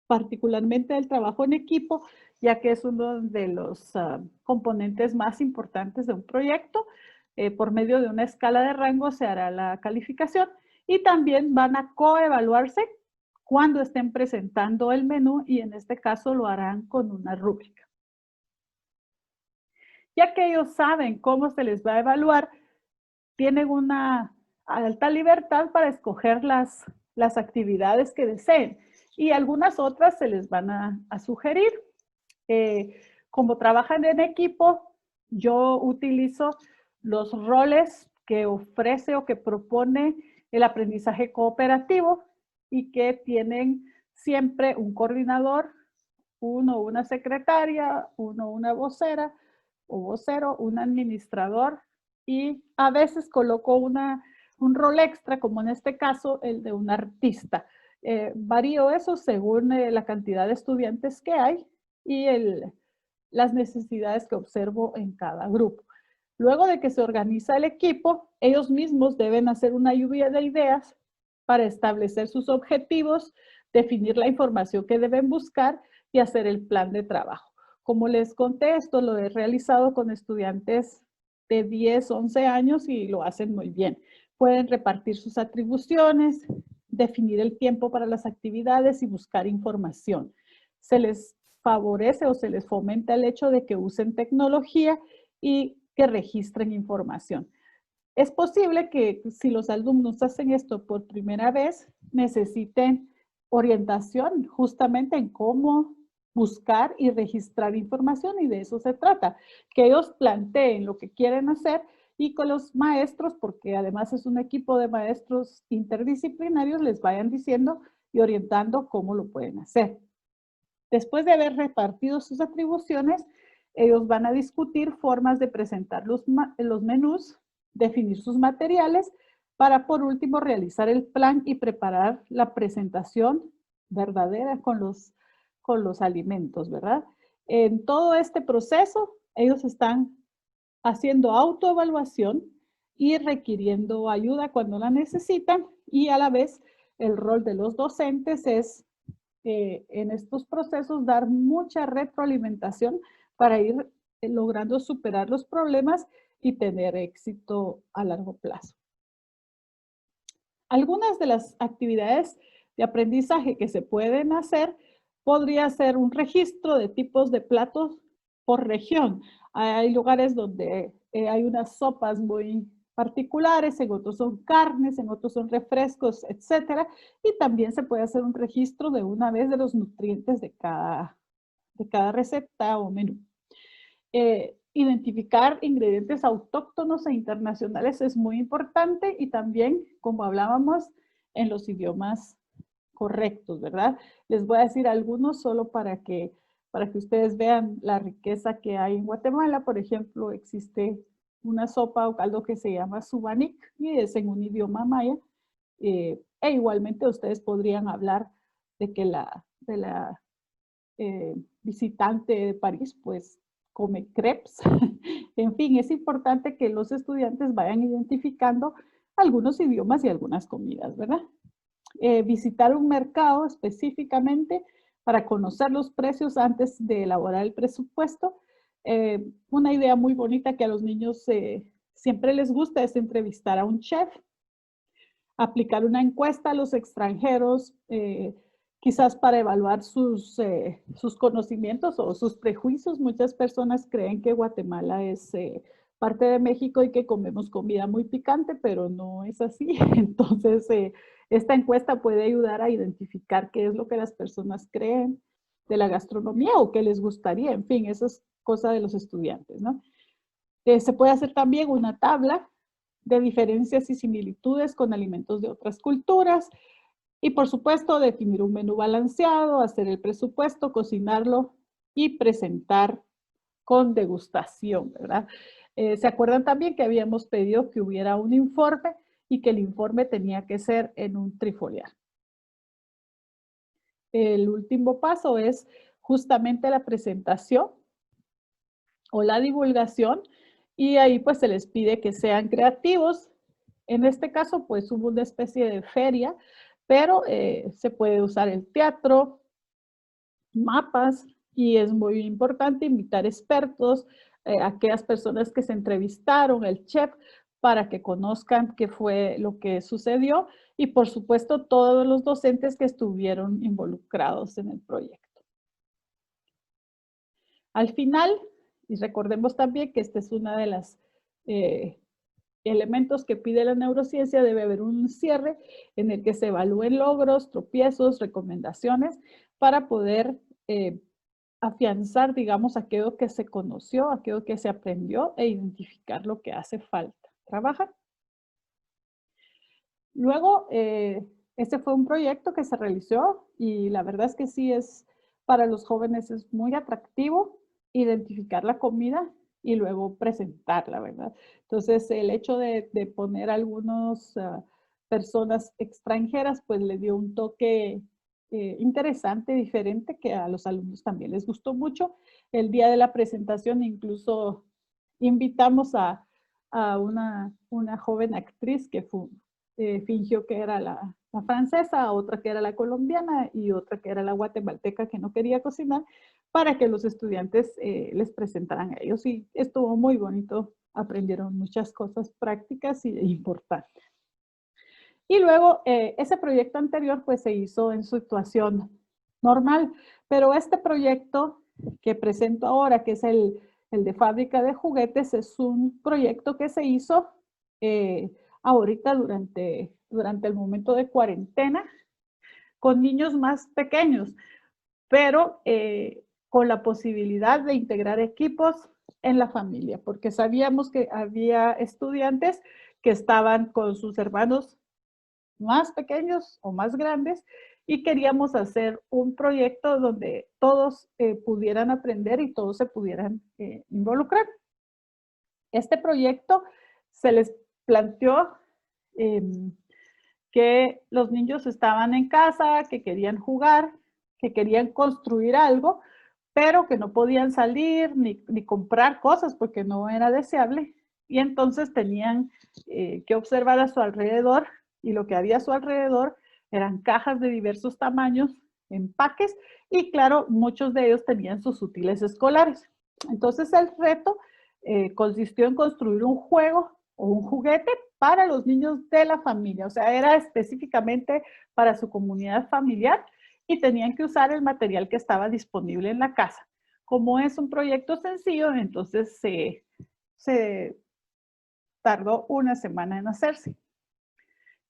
particularmente el trabajo en equipo, ya que es uno de los componentes más importantes de un proyecto. Por medio de una escala de rango se hará la calificación y también van a coevaluarse cuando estén presentando el menú y en este caso lo harán con una rúbrica. Ya que ellos saben cómo se les va a evaluar, tienen una alta libertad para escoger las actividades que deseen y algunas otras se les van a sugerir. Como trabajan en equipo, yo utilizo los roles que ofrece o que propone el aprendizaje cooperativo y que tienen siempre un coordinador, uno una secretaria, uno una vocera o vocero, un administrador y a veces coloco un rol extra, como en este caso el de un artista. Varío eso según la cantidad de estudiantes que hay y las necesidades que observo en cada grupo. Luego de que se organiza el equipo, ellos mismos deben hacer una lluvia de ideas para establecer sus objetivos, definir la información que deben buscar y hacer el plan de trabajo. Como les conté, esto lo he realizado con estudiantes de 10, 11 años y lo hacen muy bien. Pueden repartir sus atribuciones, definir el tiempo para las actividades y buscar información. Se les favorece o se les fomenta el hecho de que usen tecnología y que registren información. Es posible que si los alumnos hacen esto por primera vez, necesiten orientación justamente en cómo buscar y registrar información y de eso se trata, que ellos planteen lo que quieren hacer y con los maestros, porque además es un equipo de maestros interdisciplinarios, les vayan diciendo y orientando cómo lo pueden hacer. Después de haber repartido sus atribuciones, Ellos van a discutir formas de presentar los menús, definir sus materiales, para por último realizar el plan y preparar la presentación verdadera con los alimentos, ¿verdad? En todo este proceso, ellos están haciendo autoevaluación y requiriendo ayuda cuando la necesitan, y a la vez el rol de los docentes es en estos procesos dar mucha retroalimentación para ir logrando superar los problemas y tener éxito a largo plazo. Algunas de las actividades de aprendizaje que se pueden hacer podría ser un registro de tipos de platos por región. Hay lugares donde hay unas sopas muy particulares, en otros son carnes, en otros son refrescos, etcétera. Y también se puede hacer un registro de una vez de los nutrientes de cada receta o menú. Identificar ingredientes autóctonos e internacionales es muy importante, y también, como hablábamos, en los idiomas correctos, ¿verdad? Les voy a decir algunos solo para que ustedes vean la riqueza que hay en Guatemala. Por ejemplo, existe una sopa o caldo que se llama subanic y es en un idioma maya. E igualmente ustedes podrían hablar de que la visitante de París pues come crepes. En fin, es importante que los estudiantes vayan identificando algunos idiomas y algunas comidas, ¿verdad? Visitar un mercado específicamente para conocer los precios antes de elaborar el presupuesto. Una idea muy bonita que a los niños siempre les gusta es entrevistar a un chef, aplicar una encuesta a los extranjeros, quizás para evaluar sus conocimientos o sus prejuicios. Muchas personas creen que Guatemala es parte de México y que comemos comida muy picante, pero no es así. Entonces, esta encuesta puede ayudar a identificar qué es lo que las personas creen de la gastronomía o qué les gustaría. En fin, eso es cosa de los estudiantes, ¿no? Se puede hacer también una tabla de diferencias y similitudes con alimentos de otras culturas. Y por supuesto, definir un menú balanceado, hacer el presupuesto, cocinarlo y presentar con degustación, ¿verdad? ¿Se acuerdan también que habíamos pedido que hubiera un informe y que el informe tenía que ser en un trifoliar? El último paso es justamente la presentación o la divulgación, y ahí pues se les pide que sean creativos. En este caso pues hubo una especie de feria, pero se puede usar el teatro, mapas, y es muy importante invitar expertos, aquellas personas que se entrevistaron, el chef, para que conozcan qué fue lo que sucedió, y por supuesto todos los docentes que estuvieron involucrados en el proyecto. Al final, y recordemos también que esta es una de las elementos que pide la neurociencia, debe haber un cierre en el que se evalúen logros, tropiezos, recomendaciones, para poder afianzar, digamos, aquello que se conoció, aquello que se aprendió, e identificar lo que hace falta trabajar. Luego, este fue un proyecto que se realizó, y la verdad es que sí es, para los jóvenes es muy atractivo identificar la comida y luego presentarla, ¿verdad? Entonces, el hecho de poner algunas personas extranjeras, pues le dio un toque interesante, diferente, que a los alumnos también les gustó mucho. El día de la presentación incluso invitamos a una joven actriz que fingió que era la francesa, otra que era la colombiana y otra que era la guatemalteca que no quería cocinar, para que los estudiantes les presentaran a ellos. Y estuvo muy bonito, aprendieron muchas cosas prácticas e importantes. Y luego, ese proyecto anterior pues se hizo en situación normal, pero este proyecto que presento ahora, que es el de fábrica de juguetes, es un proyecto que se hizo ahorita durante el momento de cuarentena con niños más pequeños, pero con la posibilidad de integrar equipos en la familia, porque sabíamos que había estudiantes que estaban con sus hermanos más pequeños o más grandes, y queríamos hacer un proyecto donde todos pudieran aprender y todos se pudieran involucrar. Este proyecto se les planteó que los niños estaban en casa, que querían jugar, que querían construir algo, pero que no podían salir ni comprar cosas porque no era deseable. Y entonces tenían que observar a su alrededor, y lo que había a su alrededor eran cajas de diversos tamaños, empaques, y claro, muchos de ellos tenían sus útiles escolares. Entonces el reto consistió en construir un juego o un juguete para los niños de la familia, o sea, era específicamente para su comunidad familiar y tenían que usar el material que estaba disponible en la casa. Como es un proyecto sencillo, entonces se tardó una semana en hacerse.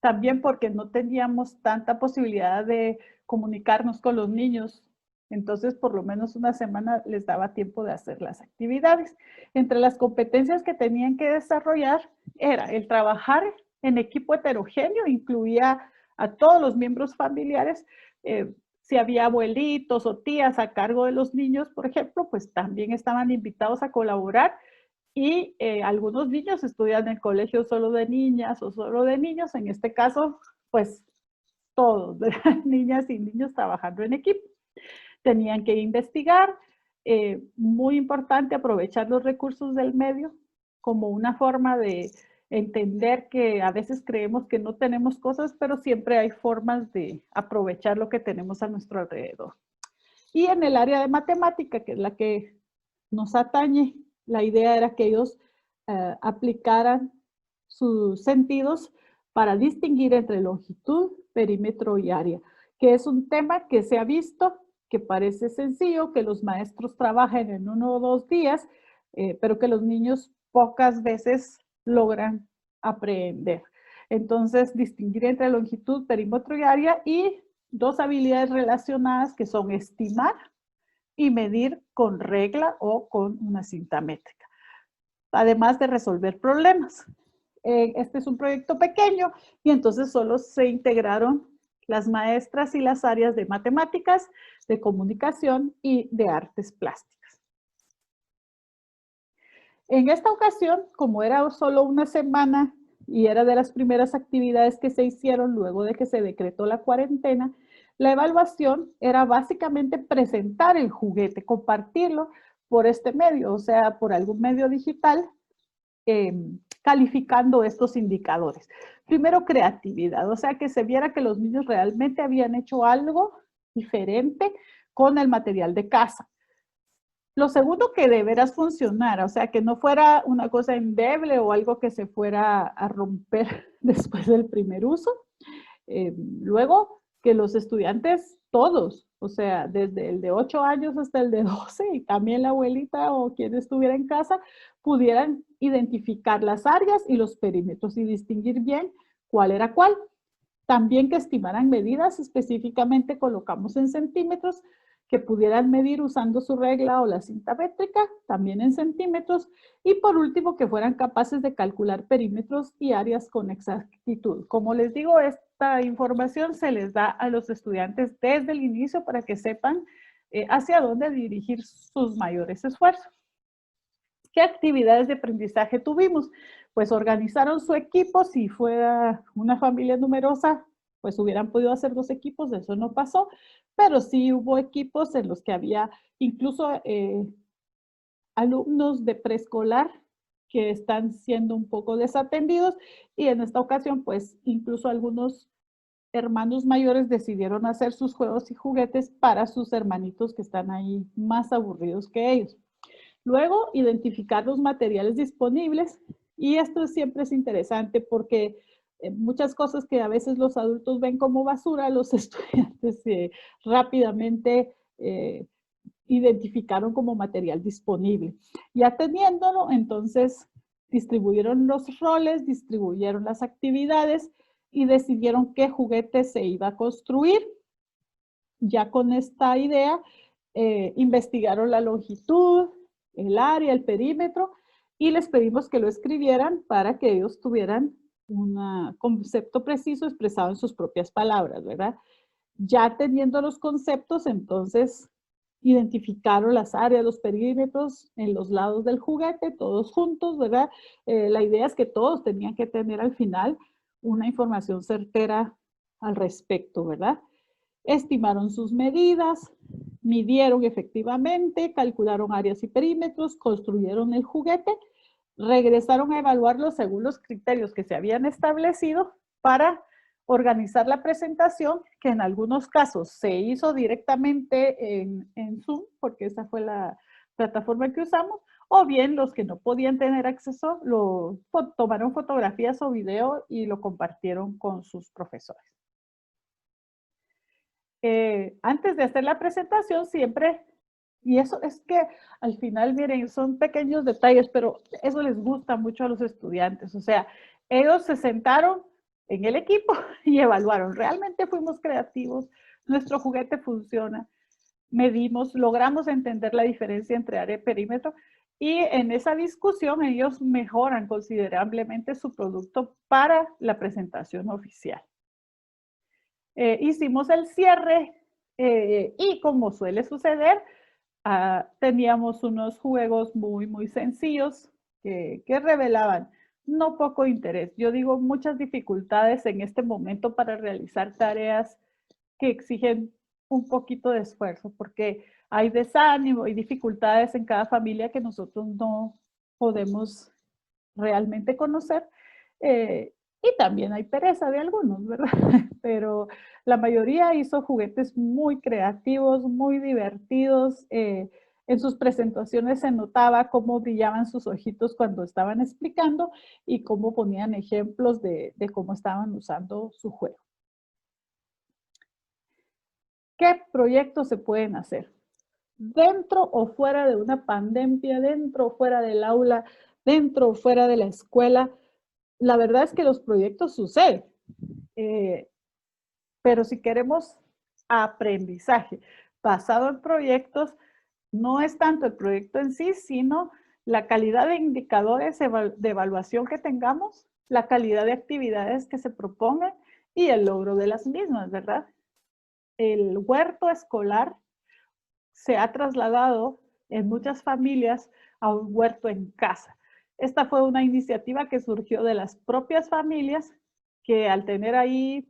También porque no teníamos tanta posibilidad de comunicarnos con los niños, entonces por lo menos una semana les daba tiempo de hacer las actividades. Entre las competencias que tenían que desarrollar era el trabajar en equipo heterogéneo, incluía a todos los miembros familiares. Si había abuelitos o tías a cargo de los niños, por ejemplo, pues también estaban invitados a colaborar. Y algunos niños estudian en colegio solo de niñas o solo de niños. En este caso, pues todos, niñas y niños trabajando en equipo. Tenían que investigar, muy importante aprovechar los recursos del medio como una forma de entender que a veces creemos que no tenemos cosas, pero siempre hay formas de aprovechar lo que tenemos a nuestro alrededor. Y en el área de matemática, que es la que nos atañe, la idea era que ellos aplicaran sus sentidos para distinguir entre longitud, perímetro y área, que es un tema que se ha visto, que parece sencillo, que los maestros trabajen en 1 o 2 días, pero que los niños pocas veces logran aprender. Entonces, distinguir entre longitud, perímetro y área, y 2 habilidades relacionadas que son estimar y medir con regla o con una cinta métrica, además de resolver problemas. Este es un proyecto pequeño y entonces solo se integraron las maestras y las áreas de matemáticas, de comunicación y de artes plásticas. En esta ocasión, como era solo una semana y era de las primeras actividades que se hicieron luego de que se decretó la cuarentena, la evaluación era básicamente presentar el juguete, compartirlo por este medio, o sea, por algún medio digital, calificando estos indicadores. Primero, creatividad, o sea, que se viera que los niños realmente habían hecho algo diferente con el material de casa. Lo segundo, que de veras funcionara, o sea, que no fuera una cosa endeble o algo que se fuera a romper después del primer uso. Luego, que los estudiantes, todos, o sea, desde el de 8 años hasta el de 12, y también la abuelita o quien estuviera en casa, pudieran identificar las áreas y los perímetros y distinguir bien cuál era cuál. También que estimaran medidas, específicamente colocamos en centímetros, que pudieran medir usando su regla o la cinta métrica, también en centímetros, y por último que fueran capaces de calcular perímetros y áreas con exactitud. Como les digo, esta información se les da a los estudiantes desde el inicio para que sepan hacia dónde dirigir sus mayores esfuerzos. ¿Qué actividades de aprendizaje tuvimos? Pues organizaron su equipo. Si fuera una familia numerosa, pues hubieran podido hacer 2 equipos, eso no pasó, pero sí hubo equipos en los que había incluso alumnos de preescolar que están siendo un poco desatendidos, y en esta ocasión, pues incluso algunos hermanos mayores decidieron hacer sus juegos y juguetes para sus hermanitos que están ahí más aburridos que ellos. Luego, identificar los materiales disponibles, y esto siempre es interesante porque muchas cosas que a veces los adultos ven como basura, los estudiantes rápidamente identificaron como material disponible. Ya teniéndolo, entonces distribuyeron los roles, distribuyeron las actividades y decidieron qué juguete se iba a construir. Ya con esta idea, investigaron la longitud, el área, el perímetro, y les pedimos que lo escribieran para que ellos tuvieran un concepto preciso expresado en sus propias palabras, ¿verdad? Ya teniendo los conceptos, entonces identificaron las áreas, los perímetros en los lados del juguete, todos juntos, ¿verdad? La idea es que todos tenían que tener al final una información certera al respecto, ¿verdad? Estimaron sus medidas, midieron efectivamente, calcularon áreas y perímetros, construyeron el juguete, regresaron a evaluarlo según los criterios que se habían establecido para organizar la presentación, que en algunos casos se hizo directamente en Zoom, porque esa fue la plataforma que usamos, o bien los que no podían tener acceso tomaron fotografías o video y lo compartieron con sus profesores. Antes de hacer la presentación siempre, y eso es que al final, miren, son pequeños detalles, pero eso les gusta mucho a los estudiantes. O sea, ellos se sentaron en el equipo y evaluaron. Realmente fuimos creativos, nuestro juguete funciona, medimos, logramos entender la diferencia entre área y perímetro, y en esa discusión ellos mejoran considerablemente su producto para la presentación oficial. Hicimos el cierre y como suele suceder, teníamos unos juegos muy sencillos que revelaban no poco interés. Yo digo muchas dificultades en este momento para realizar tareas que exigen un poquito de esfuerzo, porque hay desánimo y dificultades en cada familia que nosotros no podemos realmente conocer. Y también hay pereza de algunos, ¿verdad? Pero la mayoría hizo juguetes muy creativos, muy divertidos. En sus presentaciones se notaba cómo brillaban sus ojitos cuando estaban explicando y cómo ponían ejemplos de cómo estaban usando su juego. ¿Qué proyectos se pueden hacer? Dentro o fuera de una pandemia, dentro o fuera del aula, dentro o fuera de la escuela, la verdad es que los proyectos suceden, pero si queremos aprendizaje basado en proyectos, no es tanto el proyecto en sí, sino la calidad de indicadores de evaluación que tengamos, la calidad de actividades que se propongan y el logro de las mismas, ¿verdad? El huerto escolar se ha trasladado en muchas familias a un huerto en casa. Esta fue una iniciativa que surgió de las propias familias que al tener ahí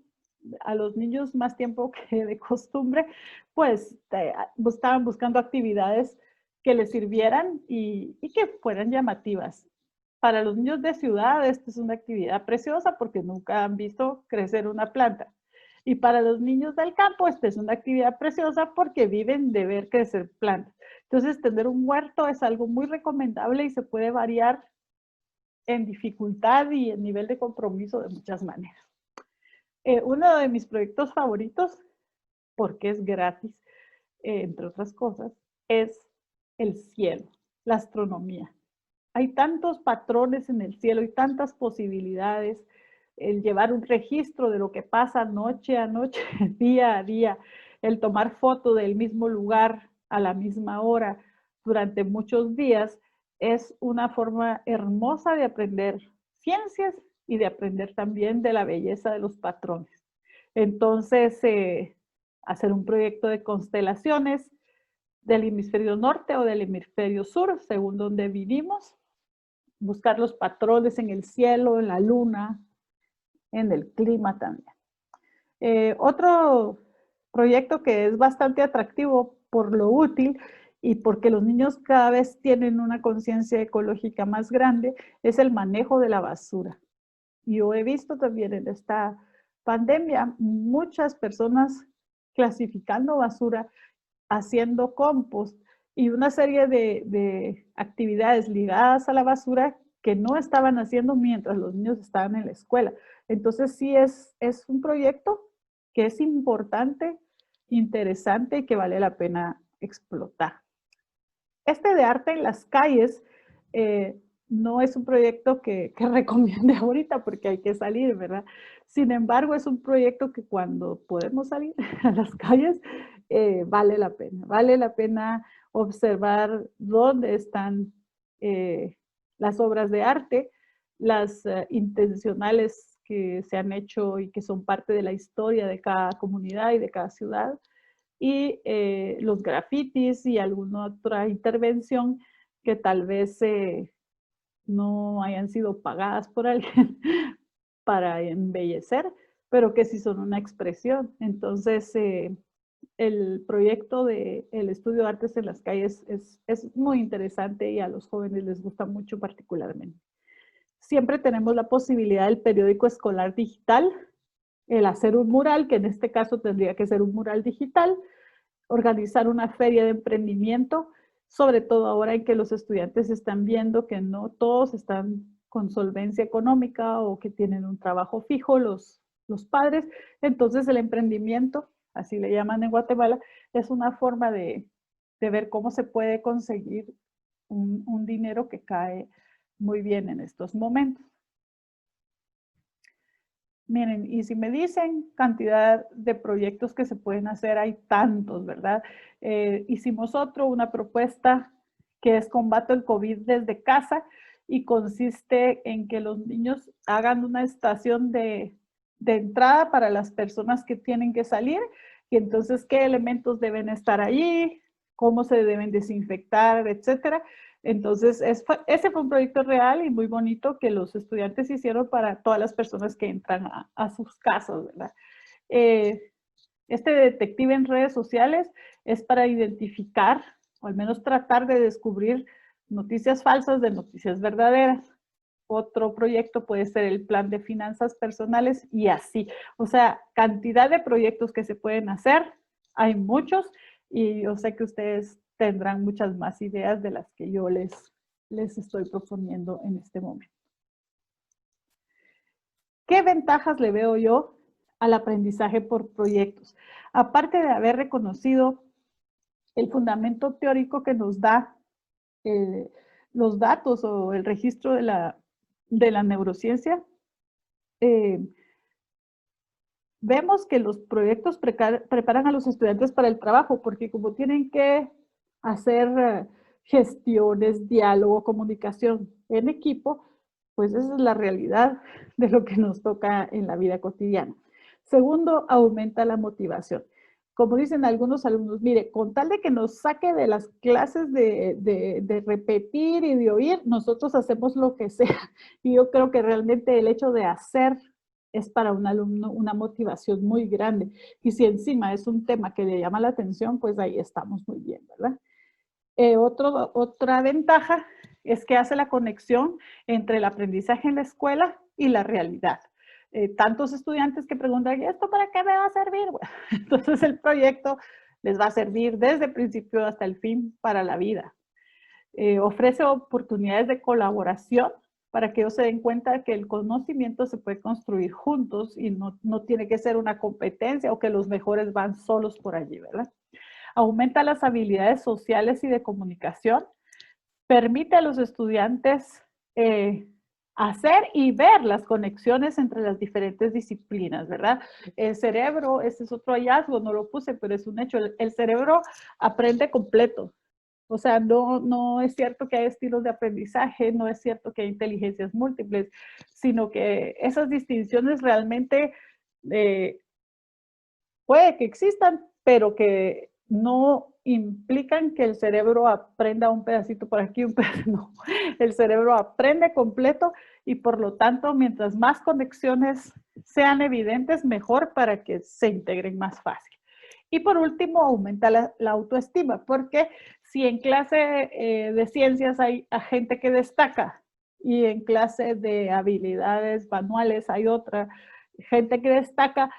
a los niños más tiempo que de costumbre, pues estaban buscando actividades que les sirvieran y que fueran llamativas. Para los niños de ciudad, esta es una actividad preciosa porque nunca han visto crecer una planta. Y para los niños del campo, esta es una actividad preciosa porque viven de ver crecer plantas. Entonces, tener un huerto es algo muy recomendable y se puede variar en dificultad y en nivel de compromiso de muchas maneras. Uno de mis proyectos favoritos, porque es gratis, entre otras cosas, es el cielo, la astronomía. Hay tantos patrones en el cielo y tantas posibilidades, el llevar un registro de lo que pasa noche a noche, día a día, el tomar foto del mismo lugar a la misma hora durante muchos días, es una forma hermosa de aprender ciencias y de aprender también de la belleza de los patrones. Entonces, hacer un proyecto de constelaciones del hemisferio norte o del hemisferio sur, según donde vivimos, buscar los patrones en el cielo, en la luna, en el clima también. Otro proyecto que es bastante atractivo por lo útil y porque los niños cada vez tienen una conciencia ecológica más grande es el manejo de la basura. Yo he visto también en esta pandemia muchas personas clasificando basura, haciendo compost y una serie de actividades ligadas a la basura que no estaban haciendo mientras los niños estaban en la escuela. Entonces sí es un proyecto que es importante, interesante y que vale la pena explotar. Este de arte en las calles no es un proyecto que recomiende ahorita porque hay que salir, ¿verdad? Sin embargo, es un proyecto que cuando podemos salir a las calles, vale la pena observar dónde están las obras de arte, las intencionales que se han hecho y que son parte de la historia de cada comunidad y de cada ciudad, y los grafitis y alguna otra intervención que tal vez no hayan sido pagadas por alguien para embellecer, pero que sí son una expresión. Entonces, el proyecto de el estudio de artes en las calles es muy interesante y a los jóvenes les gusta mucho particularmente. Siempre tenemos la posibilidad del periódico escolar digital, el hacer un mural, que en este caso tendría que ser un mural digital, organizar una feria de emprendimiento, sobre todo ahora en que los estudiantes están viendo que no todos están con solvencia económica o que tienen un trabajo fijo los padres. Entonces el emprendimiento, así le llaman en Guatemala, es una forma de ver cómo se puede conseguir un dinero que cae muy bien en estos momentos. Miren, y si me dicen cantidad de proyectos que se pueden hacer, hay tantos, ¿verdad? Hicimos una propuesta que es combate el COVID desde casa y consiste en que los niños hagan una estación de entrada para las personas que tienen que salir y entonces qué elementos deben estar allí, cómo se deben desinfectar, etcétera. Entonces, ese fue un proyecto real y muy bonito que los estudiantes hicieron para todas las personas que entran a sus casas, ¿verdad? Este detective en redes sociales es para identificar, o al menos tratar de descubrir noticias falsas de noticias verdaderas. Otro proyecto puede ser el plan de finanzas personales y así. O sea, cantidad de proyectos que se pueden hacer, hay muchos y yo sé que ustedes tendrán muchas más ideas de las que yo les estoy proponiendo en este momento. ¿Qué ventajas le veo yo al aprendizaje por proyectos? Aparte de haber reconocido el fundamento teórico que nos da los datos o el registro de la neurociencia, vemos que los proyectos preparan a los estudiantes para el trabajo, porque como tienen que hacer gestiones, diálogo, comunicación en equipo, pues esa es la realidad de lo que nos toca en la vida cotidiana. Segundo, aumenta la motivación. Como dicen algunos alumnos, mire, con tal de que nos saque de las clases de repetir y de oír, nosotros hacemos lo que sea. Y yo creo que realmente el hecho de hacer es para un alumno una motivación muy grande. Y si encima es un tema que le llama la atención, pues ahí estamos muy bien, ¿verdad? Otra ventaja es que hace la conexión entre el aprendizaje en la escuela y la realidad. Tantos estudiantes que preguntan, ¿y esto para qué me va a servir? Bueno, entonces el proyecto les va a servir desde el principio hasta el fin para la vida. Ofrece oportunidades de colaboración para que ellos se den cuenta que el conocimiento se puede construir juntos y no tiene que ser una competencia o que los mejores van solos por allí, ¿verdad? Aumenta las habilidades sociales y de comunicación, permite a los estudiantes hacer y ver las conexiones entre las diferentes disciplinas, ¿verdad? El cerebro, este es otro hallazgo, no lo puse, pero es un hecho, el cerebro aprende completo. O sea, no es cierto que hay estilos de aprendizaje, no es cierto que hay inteligencias múltiples, sino que esas distinciones realmente puede que existan, pero que no implican que el cerebro aprenda un pedacito por aquí, un pedacito, no. El cerebro aprende completo y por lo tanto, mientras más conexiones sean evidentes, mejor para que se integren más fácil. Y por último, aumenta la autoestima, porque si en clase de ciencias hay gente que destaca y en clase de habilidades manuales hay otra gente que destaca,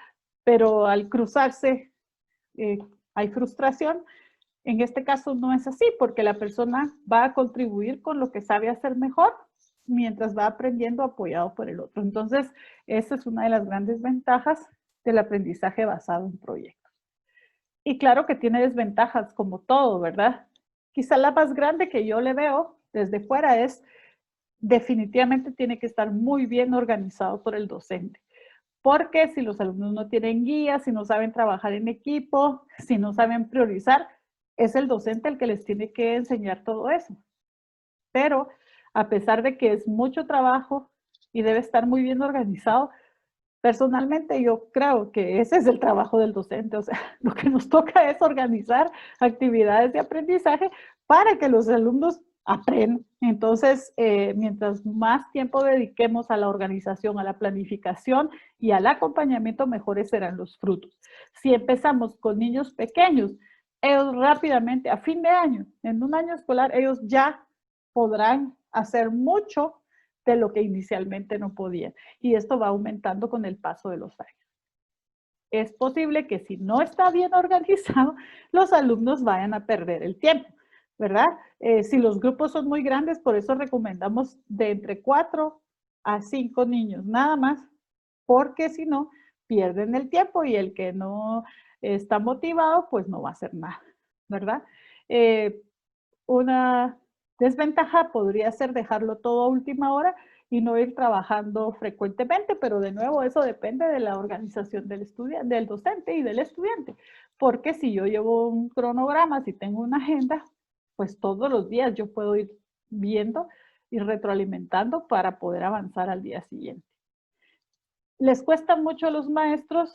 pero al cruzarse hay frustración. En este caso no es así, porque la persona va a contribuir con lo que sabe hacer mejor mientras va aprendiendo apoyado por el otro. Entonces, esa es una de las grandes ventajas del aprendizaje basado en proyectos. Y claro que tiene desventajas como todo, ¿verdad? Quizá la más grande que yo le veo desde fuera es definitivamente tiene que estar muy bien organizado por el docente. Porque si los alumnos no tienen guías, si no saben trabajar en equipo, si no saben priorizar, es el docente el que les tiene que enseñar todo eso. Pero a pesar de que es mucho trabajo y debe estar muy bien organizado, Personalmente yo creo que ese es el trabajo del docente, o sea, lo que nos toca es organizar actividades de aprendizaje para que los alumnos aprendan. Entonces, mientras más tiempo dediquemos a la organización, a la planificación y al acompañamiento, mejores serán los frutos. Si empezamos con niños pequeños, ellos rápidamente, a fin de año, en un año escolar, ellos ya podrán hacer mucho de lo que inicialmente no podían. Y esto va aumentando con el paso de los años. Es posible que si no está bien organizado, los alumnos vayan a perder el tiempo, ¿verdad? Si los grupos son muy grandes, por eso recomendamos de entre 4 a 5 niños, nada más, porque si no, pierden el tiempo y el que no está motivado, pues no va a hacer nada, ¿verdad? Una desventaja podría ser dejarlo todo a última hora y no ir trabajando frecuentemente, pero de nuevo eso depende de la organización del estudiante, del docente y del estudiante, porque si yo llevo un cronograma, si tengo una agenda, pues todos los días yo puedo ir viendo y retroalimentando para poder avanzar al día siguiente. Les cuesta mucho a los maestros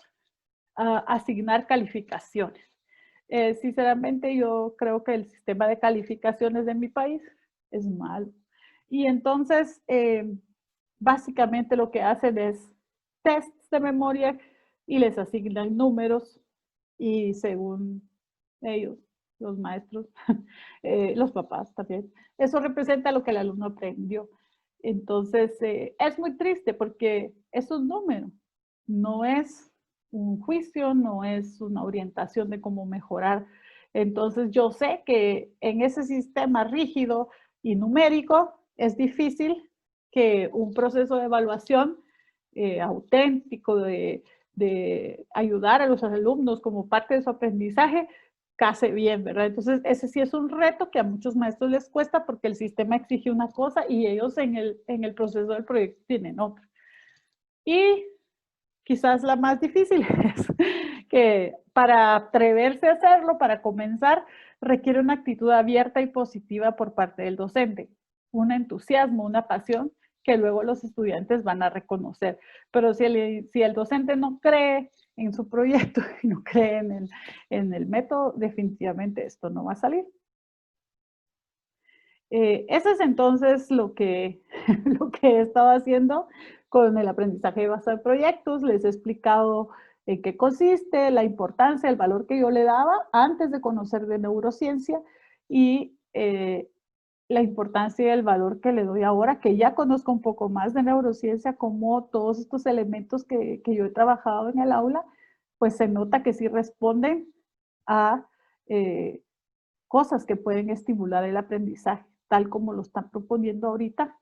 asignar calificaciones. Sinceramente, yo creo que el sistema de calificaciones de mi país es malo. Y entonces, básicamente lo que hacen es tests de memoria y les asignan números y según ellos, los maestros, los papás también, eso representa lo que el alumno aprendió. Entonces, es muy triste porque es un número, no es un juicio, no es una orientación de cómo mejorar. Entonces, yo sé que en ese sistema rígido y numérico es difícil que un proceso de evaluación auténtico de ayudar a los alumnos como parte de su aprendizaje case bien, ¿verdad? Entonces, ese sí es un reto que a muchos maestros les cuesta porque el sistema exige una cosa y ellos en el proceso del proyecto tienen otra. Y quizás la más difícil es que para atreverse a hacerlo, para comenzar, requiere una actitud abierta y positiva por parte del docente, un entusiasmo, una pasión que luego los estudiantes van a reconocer. Pero si el docente no cree en su proyecto y no cree en el método, definitivamente esto no va a salir. Eso es entonces lo que, lo que he estado haciendo con el aprendizaje basado en proyectos. Les he explicado en qué consiste, la importancia, el valor que yo le daba antes de conocer de neurociencia y la importancia y el valor que le doy ahora, que ya conozco un poco más de neurociencia, como todos estos elementos que yo he trabajado en el aula, pues se nota que sí responden a cosas que pueden estimular el aprendizaje, tal como lo están proponiendo ahorita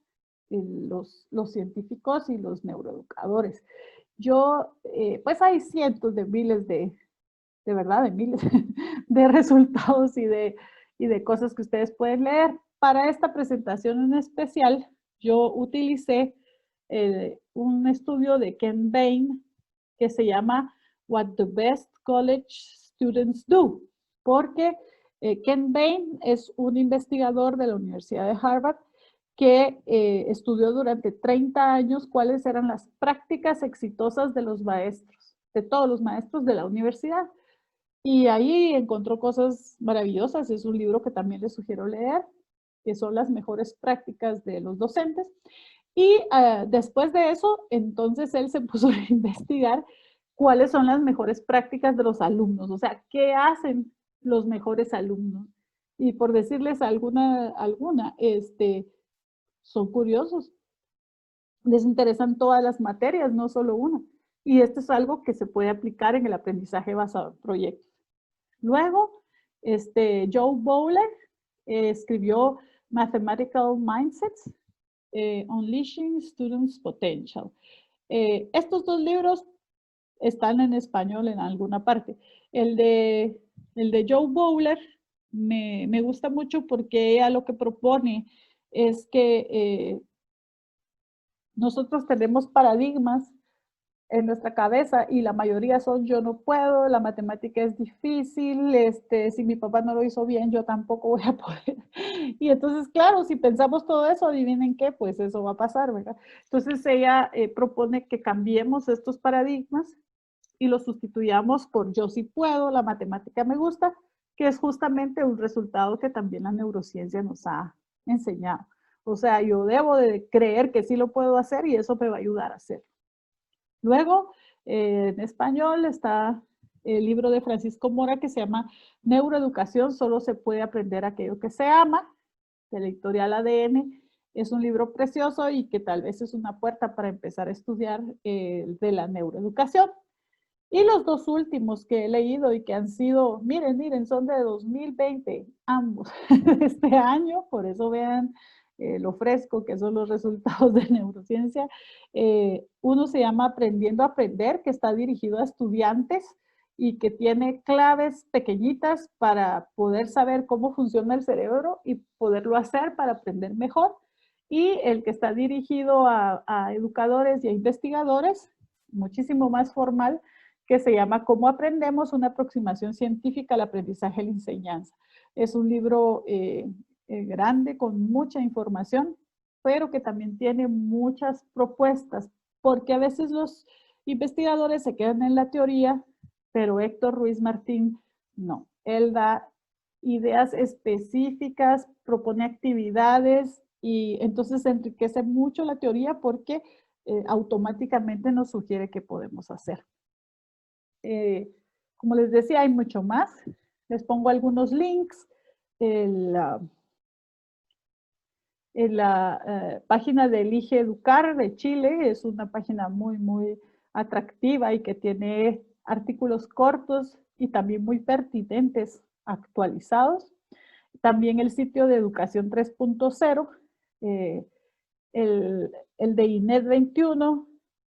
los científicos y los neuroeducadores. Yo, pues hay cientos de miles de verdad, de miles de resultados y de cosas que ustedes pueden leer. Para esta presentación en especial, yo utilicé un estudio de Ken Bain que se llama What the Best College Students Do, porque Ken Bain es un investigador de la Universidad de Harvard que estudió durante 30 años cuáles eran las prácticas exitosas de los maestros, de todos los maestros de la universidad. Y ahí encontró cosas maravillosas. Es un libro que también les sugiero leer, que son las mejores prácticas de los docentes. Y después de eso, entonces él se puso a investigar cuáles son las mejores prácticas de los alumnos, o sea, qué hacen los mejores alumnos. Y por decirles alguna, son curiosos, les interesan todas las materias, no solo una. Y esto es algo que se puede aplicar en el aprendizaje basado en proyectos. Luego, Joe Bowler escribió Mathematical Mindsets, Unleashing Students' Potential. Estos dos libros están en español en alguna parte. El de Joe Bowler me gusta mucho porque ella lo que propone es que nosotros tenemos paradigmas en nuestra cabeza y la mayoría son yo no puedo, la matemática es difícil, si mi papá no lo hizo bien, yo tampoco voy a poder. Y entonces, claro, si pensamos todo eso, adivinen qué, pues eso va a pasar, ¿verdad? Entonces ella propone que cambiemos estos paradigmas y los sustituyamos por yo sí puedo, la matemática me gusta, que es justamente un resultado que también la neurociencia nos ha enseñado. O sea, yo debo de creer que sí lo puedo hacer y eso me va a ayudar a hacerlo. Luego, en español está el libro de Francisco Mora que se llama Neuroeducación, solo se puede aprender aquello que se ama, de la editorial ADN. Es un libro precioso y que tal vez es una puerta para empezar a estudiar de la neuroeducación. Y los dos últimos que he leído y que han sido, miren, son de 2020, ambos, este año, por eso vean lo fresco que son los resultados de neurociencia. Uno se llama Aprendiendo a Aprender, que está dirigido a estudiantes y que tiene claves pequeñitas para poder saber cómo funciona el cerebro y poderlo hacer para aprender mejor. Y el que está dirigido a educadores y a investigadores, muchísimo más formal, que se llama Cómo aprendemos, una aproximación científica al aprendizaje y la enseñanza. Es un libro grande con mucha información, pero que también tiene muchas propuestas, porque a veces los investigadores se quedan en la teoría, pero Héctor Ruiz Martín no. Él da ideas específicas, propone actividades y entonces enriquece mucho la teoría porque automáticamente nos sugiere qué podemos hacer. Como les decía, hay mucho más. Les pongo algunos links. En la página de Elige Educar de Chile es una página muy atractiva y que tiene artículos cortos y también muy pertinentes, actualizados. También el sitio de Educación 3.0, el de INED 21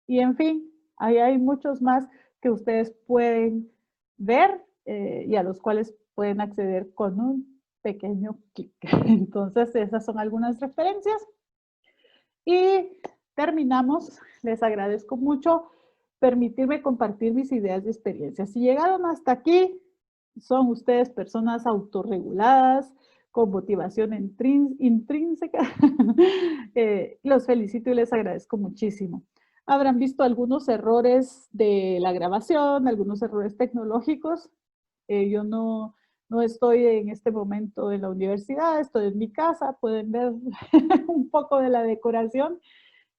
y en fin, ahí hay muchos más que ustedes pueden ver y a los cuales pueden acceder con un pequeño clic. Entonces, esas son algunas referencias. Y terminamos. Les agradezco mucho permitirme compartir mis ideas y experiencias. Si llegaron hasta aquí, son ustedes personas autorreguladas, con motivación intrínseca. Los felicito y les agradezco muchísimo. Habrán visto algunos errores de la grabación, algunos errores tecnológicos. Yo no estoy en este momento en la universidad, estoy en mi casa. Pueden ver un poco de la decoración,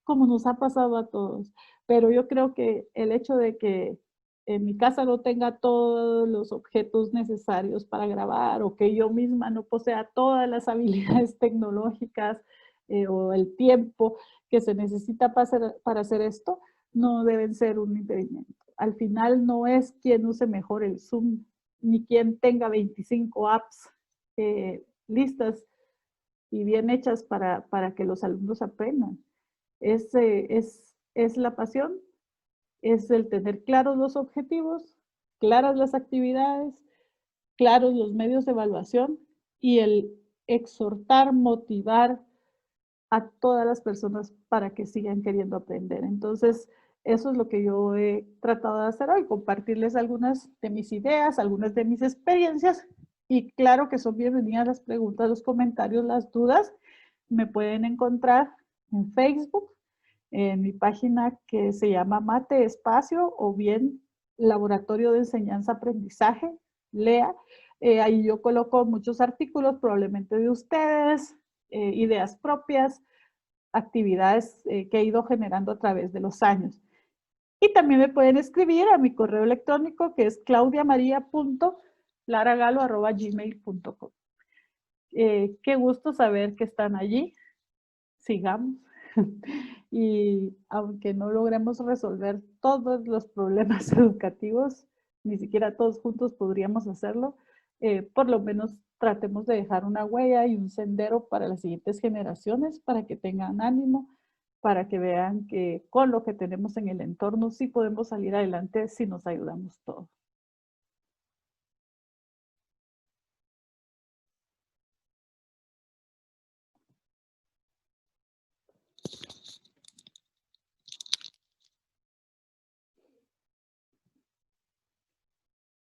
como nos ha pasado a todos. Pero yo creo que el hecho de que en mi casa no tenga todos los objetos necesarios para grabar o que yo misma no posea todas las habilidades tecnológicas o el tiempo que se necesita para hacer esto, no deben ser un impedimento. Al final no es quien use mejor el Zoom, ni quien tenga 25 apps listas y bien hechas para que los alumnos aprendan. Es la pasión, es el tener claros los objetivos, claras las actividades, claros los medios de evaluación y el exhortar, motivar a todas las personas para que sigan queriendo aprender. Entonces, eso es lo que yo he tratado de hacer hoy, compartirles algunas de mis ideas, algunas de mis experiencias y claro que son bienvenidas las preguntas, los comentarios, las dudas. Me pueden encontrar en Facebook, en mi página que se llama Mate Espacio o bien Laboratorio de Enseñanza Aprendizaje, LEA. Ahí yo coloco muchos artículos probablemente de ustedes, ideas propias, actividades que he ido generando a través de los años. Y también me pueden escribir a mi correo electrónico que es claudiamaria.laragalo@gmail.com. Qué gusto saber que están allí. Sigamos. Y aunque no logremos resolver todos los problemas educativos, ni siquiera todos juntos podríamos hacerlo, por lo menos tratemos de dejar una huella y un sendero para las siguientes generaciones, para que tengan ánimo, para que vean que con lo que tenemos en el entorno sí podemos salir adelante si nos ayudamos todos.